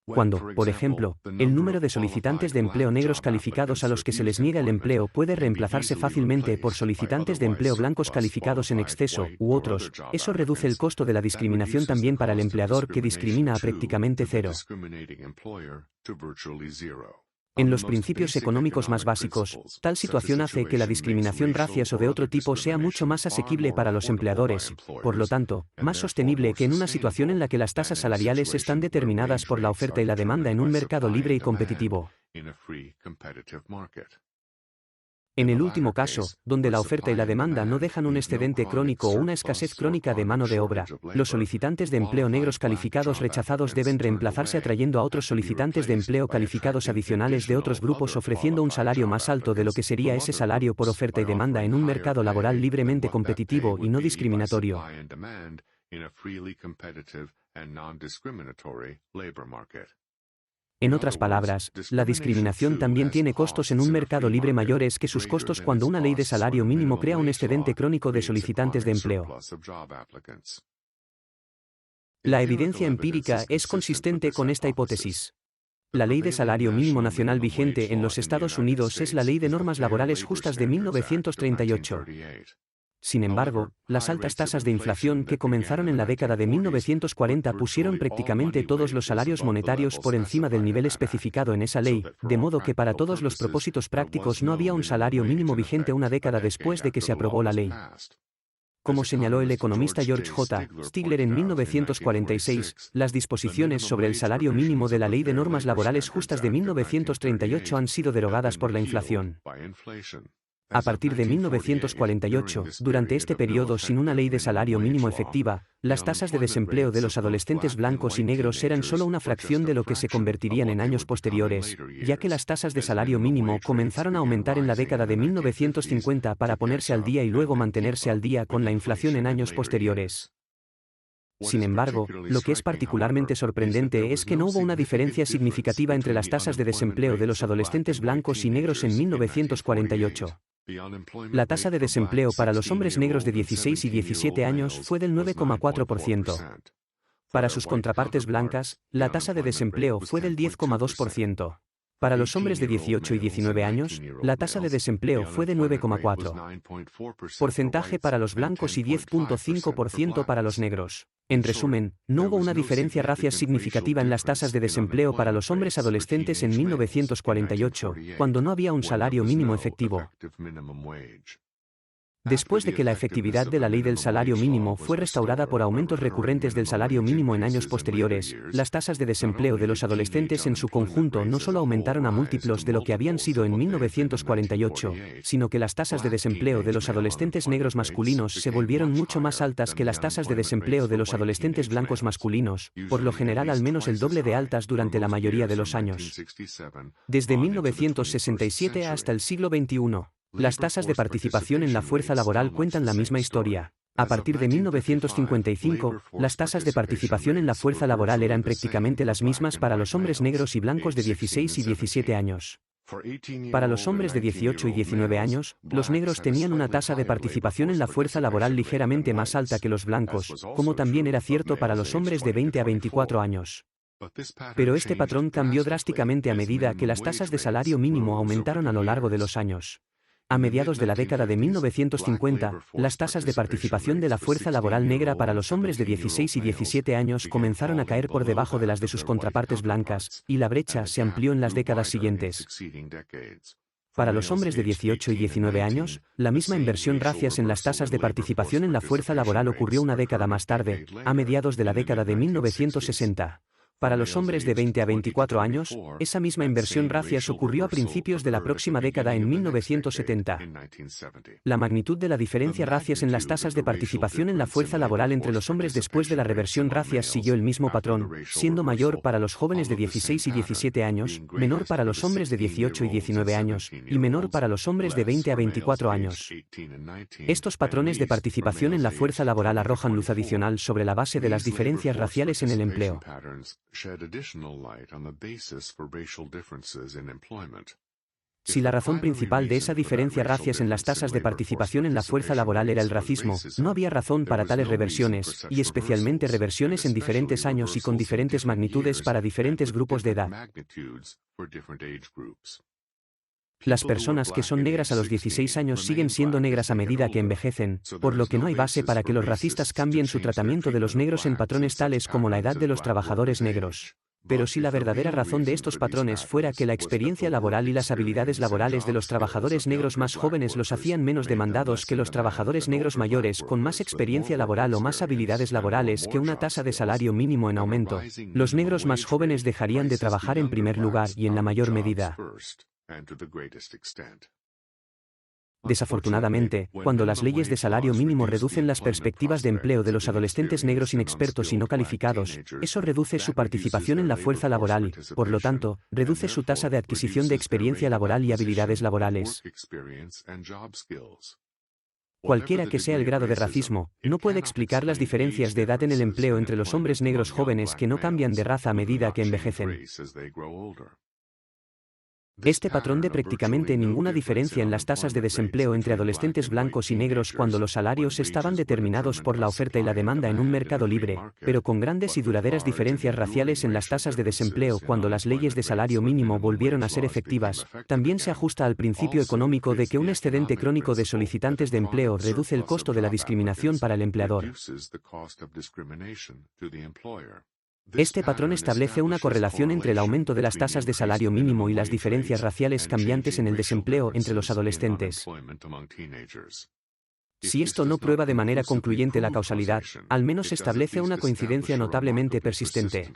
Cuando, por ejemplo, el número de solicitantes de empleo negros calificados a los que se les niega el empleo puede reemplazarse fácilmente por solicitantes de empleo blancos calificados en exceso, u otros, eso reduce el costo de la discriminación también para el empleador que discrimina a prácticamente cero. En los principios económicos más básicos, tal situación hace que la discriminación racial o de otro tipo sea mucho más asequible para los empleadores, por lo tanto, más sostenible que en una situación en la que las tasas salariales están determinadas por la oferta y la demanda en un mercado libre y competitivo. En el último caso, donde la oferta y la demanda no dejan un excedente crónico o una escasez crónica de mano de obra, los solicitantes de empleo negros calificados rechazados deben reemplazarse atrayendo a otros solicitantes de empleo calificados adicionales de otros grupos ofreciendo un salario más alto de lo que sería ese salario por oferta y demanda en un mercado laboral libremente competitivo y no discriminatorio. En otras palabras, la discriminación también tiene costos en un mercado libre mayores que sus costos cuando una ley de salario mínimo crea un excedente crónico de solicitantes de empleo. La evidencia empírica es consistente con esta hipótesis. La ley de salario mínimo nacional vigente en los Estados Unidos es la Ley de Normas Laborales Justas de 1938. Sin embargo, las altas tasas de inflación que comenzaron en la década de 1940 pusieron prácticamente todos los salarios monetarios por encima del nivel especificado en esa ley, de modo que para todos los propósitos prácticos no había un salario mínimo vigente una década después de que se aprobó la ley. Como señaló el economista George J. Stigler en 1946, las disposiciones sobre el salario mínimo de la Ley de Normas Laborales Justas de 1938 han sido derogadas por la inflación. A partir de 1948, durante este periodo sin una ley de salario mínimo efectiva, las tasas de desempleo de los adolescentes blancos y negros eran solo una fracción de lo que se convertirían en años posteriores, ya que las tasas de salario mínimo comenzaron a aumentar en la década de 1950 para ponerse al día y luego mantenerse al día con la inflación en años posteriores. Sin embargo, lo que es particularmente sorprendente es que no hubo una diferencia significativa entre las tasas de desempleo de los adolescentes blancos y negros en 1948. La tasa de desempleo para los hombres negros de 16 y 17 años fue del 9,4%. Para sus contrapartes blancas, la tasa de desempleo fue del 10,2%. Para los hombres de 18 y 19 años, la tasa de desempleo fue de 9,4%. Para los blancos y 10,5% para los negros. En resumen, no hubo una diferencia racial significativa en las tasas de desempleo para los hombres adolescentes en 1948, cuando no había un salario mínimo efectivo. Después de que la efectividad de la ley del salario mínimo fue restaurada por aumentos recurrentes del salario mínimo en años posteriores, las tasas de desempleo de los adolescentes en su conjunto no solo aumentaron a múltiplos de lo que habían sido en 1948, sino que las tasas de desempleo de los adolescentes negros masculinos se volvieron mucho más altas que las tasas de desempleo de los adolescentes blancos masculinos, por lo general al menos el doble de altas durante la mayoría de los años. Desde 1967 hasta el siglo XXI. Las tasas de participación en la fuerza laboral cuentan la misma historia. A partir de 1955, las tasas de participación en la fuerza laboral eran prácticamente las mismas para los hombres negros y blancos de 16 y 17 años. Para los hombres de 18 y 19 años, los negros tenían una tasa de participación en la fuerza laboral ligeramente más alta que los blancos, como también era cierto para los hombres de 20 a 24 años. Pero este patrón cambió drásticamente a medida que las tasas de salario mínimo aumentaron a lo largo de los años. A mediados de la década de 1950, las tasas de participación de la fuerza laboral negra para los hombres de 16 y 17 años comenzaron a caer por debajo de las de sus contrapartes blancas, y la brecha se amplió en las décadas siguientes. Para los hombres de 18 y 19 años, la misma inversión racial en las tasas de participación en la fuerza laboral ocurrió una década más tarde, a mediados de la década de 1960. Para los hombres de 20 a 24 años, esa misma inversión racial ocurrió a principios de la próxima década en 1970. La magnitud de la diferencia racial en las tasas de participación en la fuerza laboral entre los hombres después de la reversión racial siguió el mismo patrón, siendo mayor para los jóvenes de 16 y 17 años, menor para los hombres de 18 y 19 años, y menor para los hombres de 20 a 24 años. Estos patrones de participación en la fuerza laboral arrojan luz adicional sobre la base de las diferencias raciales en el empleo. Si la razón principal de esa diferencia racial en las tasas de participación en la fuerza laboral era el racismo, no había razón para tales reversiones, y especialmente reversiones en diferentes años y con diferentes magnitudes para diferentes grupos de edad. Las personas que son negras a los 16 años siguen siendo negras a medida que envejecen, por lo que no hay base para que los racistas cambien su tratamiento de los negros en patrones tales como la edad de los trabajadores negros. Pero si la verdadera razón de estos patrones fuera que la experiencia laboral y las habilidades laborales de los trabajadores negros más jóvenes los hacían menos demandados que los trabajadores negros mayores con más experiencia laboral o más habilidades laborales que una tasa de salario mínimo en aumento, los negros más jóvenes dejarían de trabajar en primer lugar y en la mayor medida. Desafortunadamente, cuando las leyes de salario mínimo reducen las perspectivas de empleo de los adolescentes negros inexpertos y no calificados, eso reduce su participación en la fuerza laboral y, por lo tanto, reduce su tasa de adquisición de experiencia laboral y habilidades laborales. Cualquiera que sea el grado de racismo, no puede explicar las diferencias de edad en el empleo entre los hombres negros jóvenes que no cambian de raza a medida que envejecen. Este patrón de prácticamente ninguna diferencia en las tasas de desempleo entre adolescentes blancos y negros cuando los salarios estaban determinados por la oferta y la demanda en un mercado libre, pero con grandes y duraderas diferencias raciales en las tasas de desempleo cuando las leyes de salario mínimo volvieron a ser efectivas, también se ajusta al principio económico de que un excedente crónico de solicitantes de empleo reduce el costo de la discriminación para el empleador. Este patrón establece una correlación entre el aumento de las tasas de salario mínimo y las diferencias raciales cambiantes en el desempleo entre los adolescentes. Si esto no prueba de manera concluyente la causalidad, al menos establece una coincidencia notablemente persistente.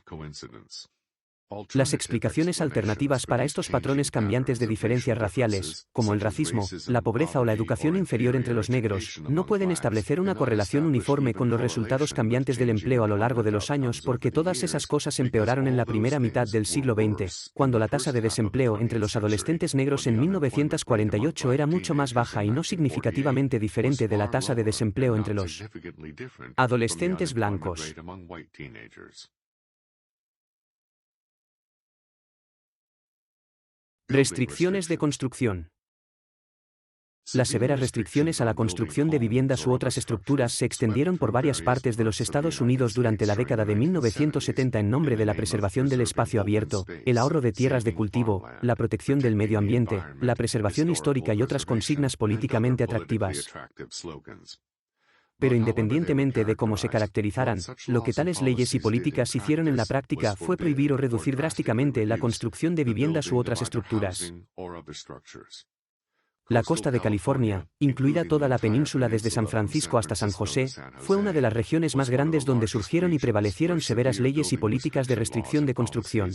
Las explicaciones alternativas para estos patrones cambiantes de diferencias raciales, como el racismo, la pobreza o la educación inferior entre los negros, no pueden establecer una correlación uniforme con los resultados cambiantes del empleo a lo largo de los años porque todas esas cosas empeoraron en la primera mitad del siglo XX, cuando la tasa de desempleo entre los adolescentes negros en 1948 era mucho más baja y no significativamente diferente de la tasa de desempleo entre los adolescentes blancos. Restricciones de construcción. Las severas restricciones a la construcción de viviendas u otras estructuras se extendieron por varias partes de los Estados Unidos durante la década de 1970 en nombre de la preservación del espacio abierto, el ahorro de tierras de cultivo, la protección del medio ambiente, la preservación histórica y otras consignas políticamente atractivas. Pero independientemente de cómo se caracterizaran, lo que tales leyes y políticas hicieron en la práctica fue prohibir o reducir drásticamente la construcción de viviendas u otras estructuras. La costa de California, incluida toda la península desde San Francisco hasta San José, fue una de las regiones más grandes donde surgieron y prevalecieron severas leyes y políticas de restricción de construcción.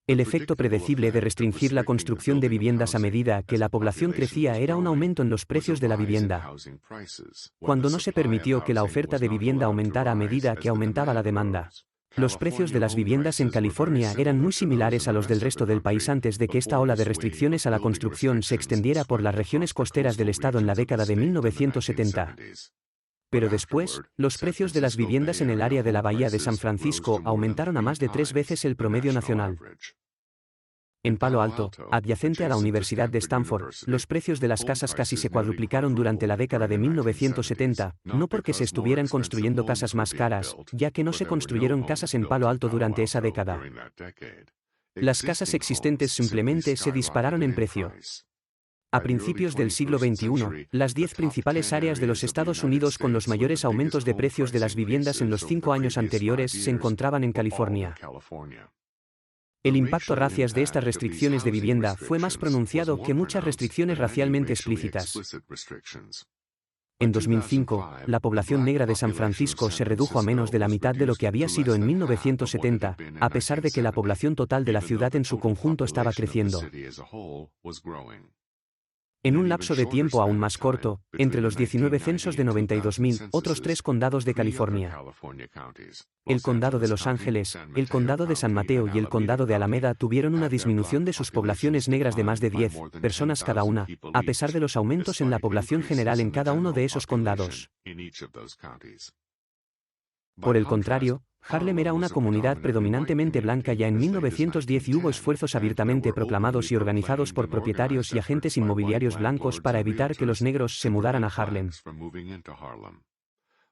El efecto predecible de restringir la construcción de viviendas a medida que la población crecía era un aumento en los precios de la vivienda. Cuando no se permitió que la oferta de vivienda aumentara a medida que aumentaba la demanda, los precios de las viviendas en California eran muy similares a los del resto del país antes de que esta ola de restricciones a la construcción se extendiera por las regiones costeras del estado en la década de 1970. Pero después, los precios de las viviendas en el área de la Bahía de San Francisco aumentaron a más de 3 veces el promedio nacional. En Palo Alto, adyacente a la Universidad de Stanford, los precios de las casas casi se cuadruplicaron durante la década de 1970, no porque se estuvieran construyendo casas más caras, ya que no se construyeron casas en Palo Alto durante esa década. Las casas existentes simplemente se dispararon en precio. A principios del siglo XXI, las 10 principales áreas de los Estados Unidos con los mayores aumentos de precios de las viviendas en los 5 años anteriores se encontraban en California. El impacto racial de estas restricciones de vivienda fue más pronunciado que muchas restricciones racialmente explícitas. En 2005, la población negra de San Francisco se redujo a menos de la mitad de lo que había sido en 1970, a pesar de que la población total de la ciudad en su conjunto estaba creciendo. En un lapso de tiempo aún más corto, entre los 19 censos de 92.000, otros 3 condados de California, el condado de Los Ángeles, el condado de San Mateo y el condado de Alameda tuvieron una disminución de sus poblaciones negras de más de 10 personas cada una, a pesar de los aumentos en la población general en cada uno de esos condados. Por el contrario, Harlem era una comunidad predominantemente blanca ya en 1910 y hubo esfuerzos abiertamente proclamados y organizados por propietarios y agentes inmobiliarios blancos para evitar que los negros se mudaran a Harlem.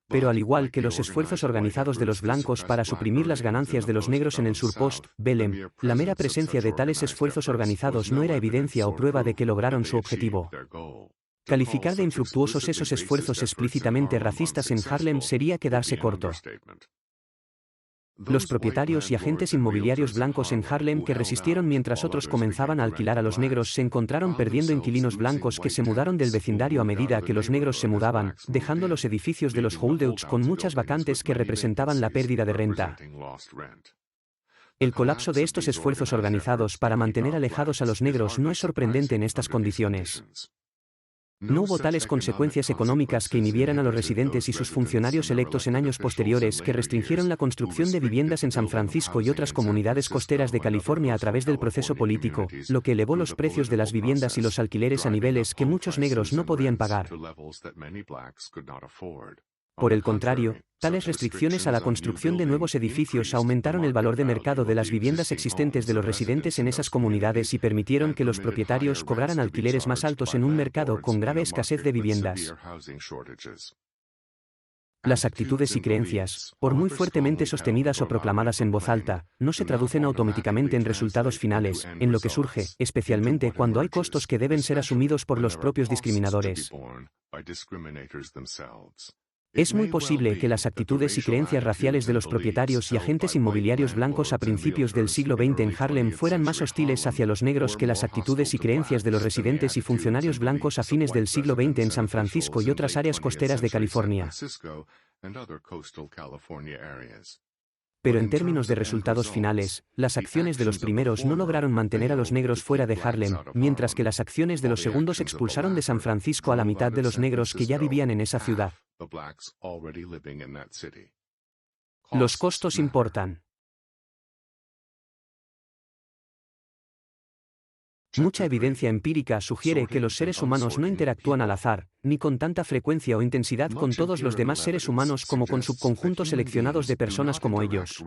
Pero al igual que los esfuerzos organizados de los blancos para suprimir las ganancias de los negros en el sur post-Belém, la mera presencia de tales esfuerzos organizados no era evidencia o prueba de que lograron su objetivo. Calificar de infructuosos esos esfuerzos explícitamente racistas en Harlem sería quedarse corto. Los propietarios y agentes inmobiliarios blancos en Harlem que resistieron mientras otros comenzaban a alquilar a los negros se encontraron perdiendo inquilinos blancos que se mudaron del vecindario a medida que los negros se mudaban, dejando los edificios de los holdouts con muchas vacantes que representaban la pérdida de renta. El colapso de estos esfuerzos organizados para mantener alejados a los negros no es sorprendente en estas condiciones. No hubo tales consecuencias económicas que inhibieran a los residentes y sus funcionarios electos en años posteriores que restringieron la construcción de viviendas en San Francisco y otras comunidades costeras de California a través del proceso político, lo que elevó los precios de las viviendas y los alquileres a niveles que muchos negros no podían pagar. Por el contrario, tales restricciones a la construcción de nuevos edificios aumentaron el valor de mercado de las viviendas existentes de los residentes en esas comunidades y permitieron que los propietarios cobraran alquileres más altos en un mercado con grave escasez de viviendas. Las actitudes y creencias, por muy fuertemente sostenidas o proclamadas en voz alta, no se traducen automáticamente en resultados finales, en lo que surge, especialmente cuando hay costos que deben ser asumidos por los propios discriminadores. Es muy posible que las actitudes y creencias raciales de los propietarios y agentes inmobiliarios blancos a principios del siglo XX en Harlem fueran más hostiles hacia los negros que las actitudes y creencias de los residentes y funcionarios blancos a fines del siglo XX en San Francisco y otras áreas costeras de California. Pero en términos de resultados finales, las acciones de los primeros no lograron mantener a los negros fuera de Harlem, mientras que las acciones de los segundos expulsaron de San Francisco a la mitad de los negros que ya vivían en esa ciudad. Los costos importan. Mucha evidencia empírica sugiere que los seres humanos no interactúan al azar, ni con tanta frecuencia o intensidad con todos los demás seres humanos como con subconjuntos seleccionados de personas como ellos.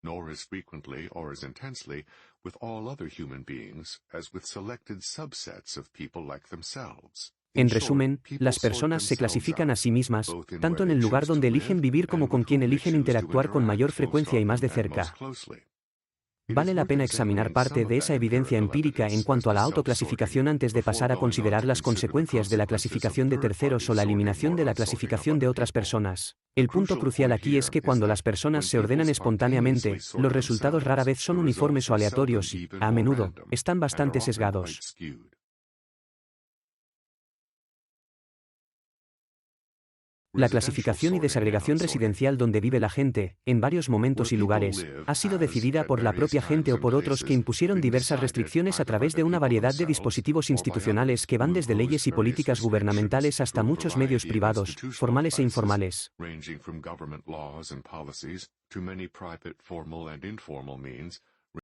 nor as frequently or as intensely with all other human beings as with selected subsets of people like themselves. En resumen, las personas se clasifican a sí mismas, tanto en el lugar donde eligen vivir como con quien eligen interactuar con mayor frecuencia y más de cerca. Vale la pena examinar parte de esa evidencia empírica en cuanto a la autoclasificación antes de pasar a considerar las consecuencias de la clasificación de terceros o la eliminación de la clasificación de otras personas. El punto crucial aquí es que cuando las personas se ordenan espontáneamente, los resultados rara vez son uniformes o aleatorios y, a menudo, están bastante sesgados. La clasificación y desagregación residencial donde vive la gente, en varios momentos y lugares, ha sido decidida por la propia gente o por otros que impusieron diversas restricciones a través de una variedad de dispositivos institucionales que van desde leyes y políticas gubernamentales hasta muchos medios privados, formales e informales.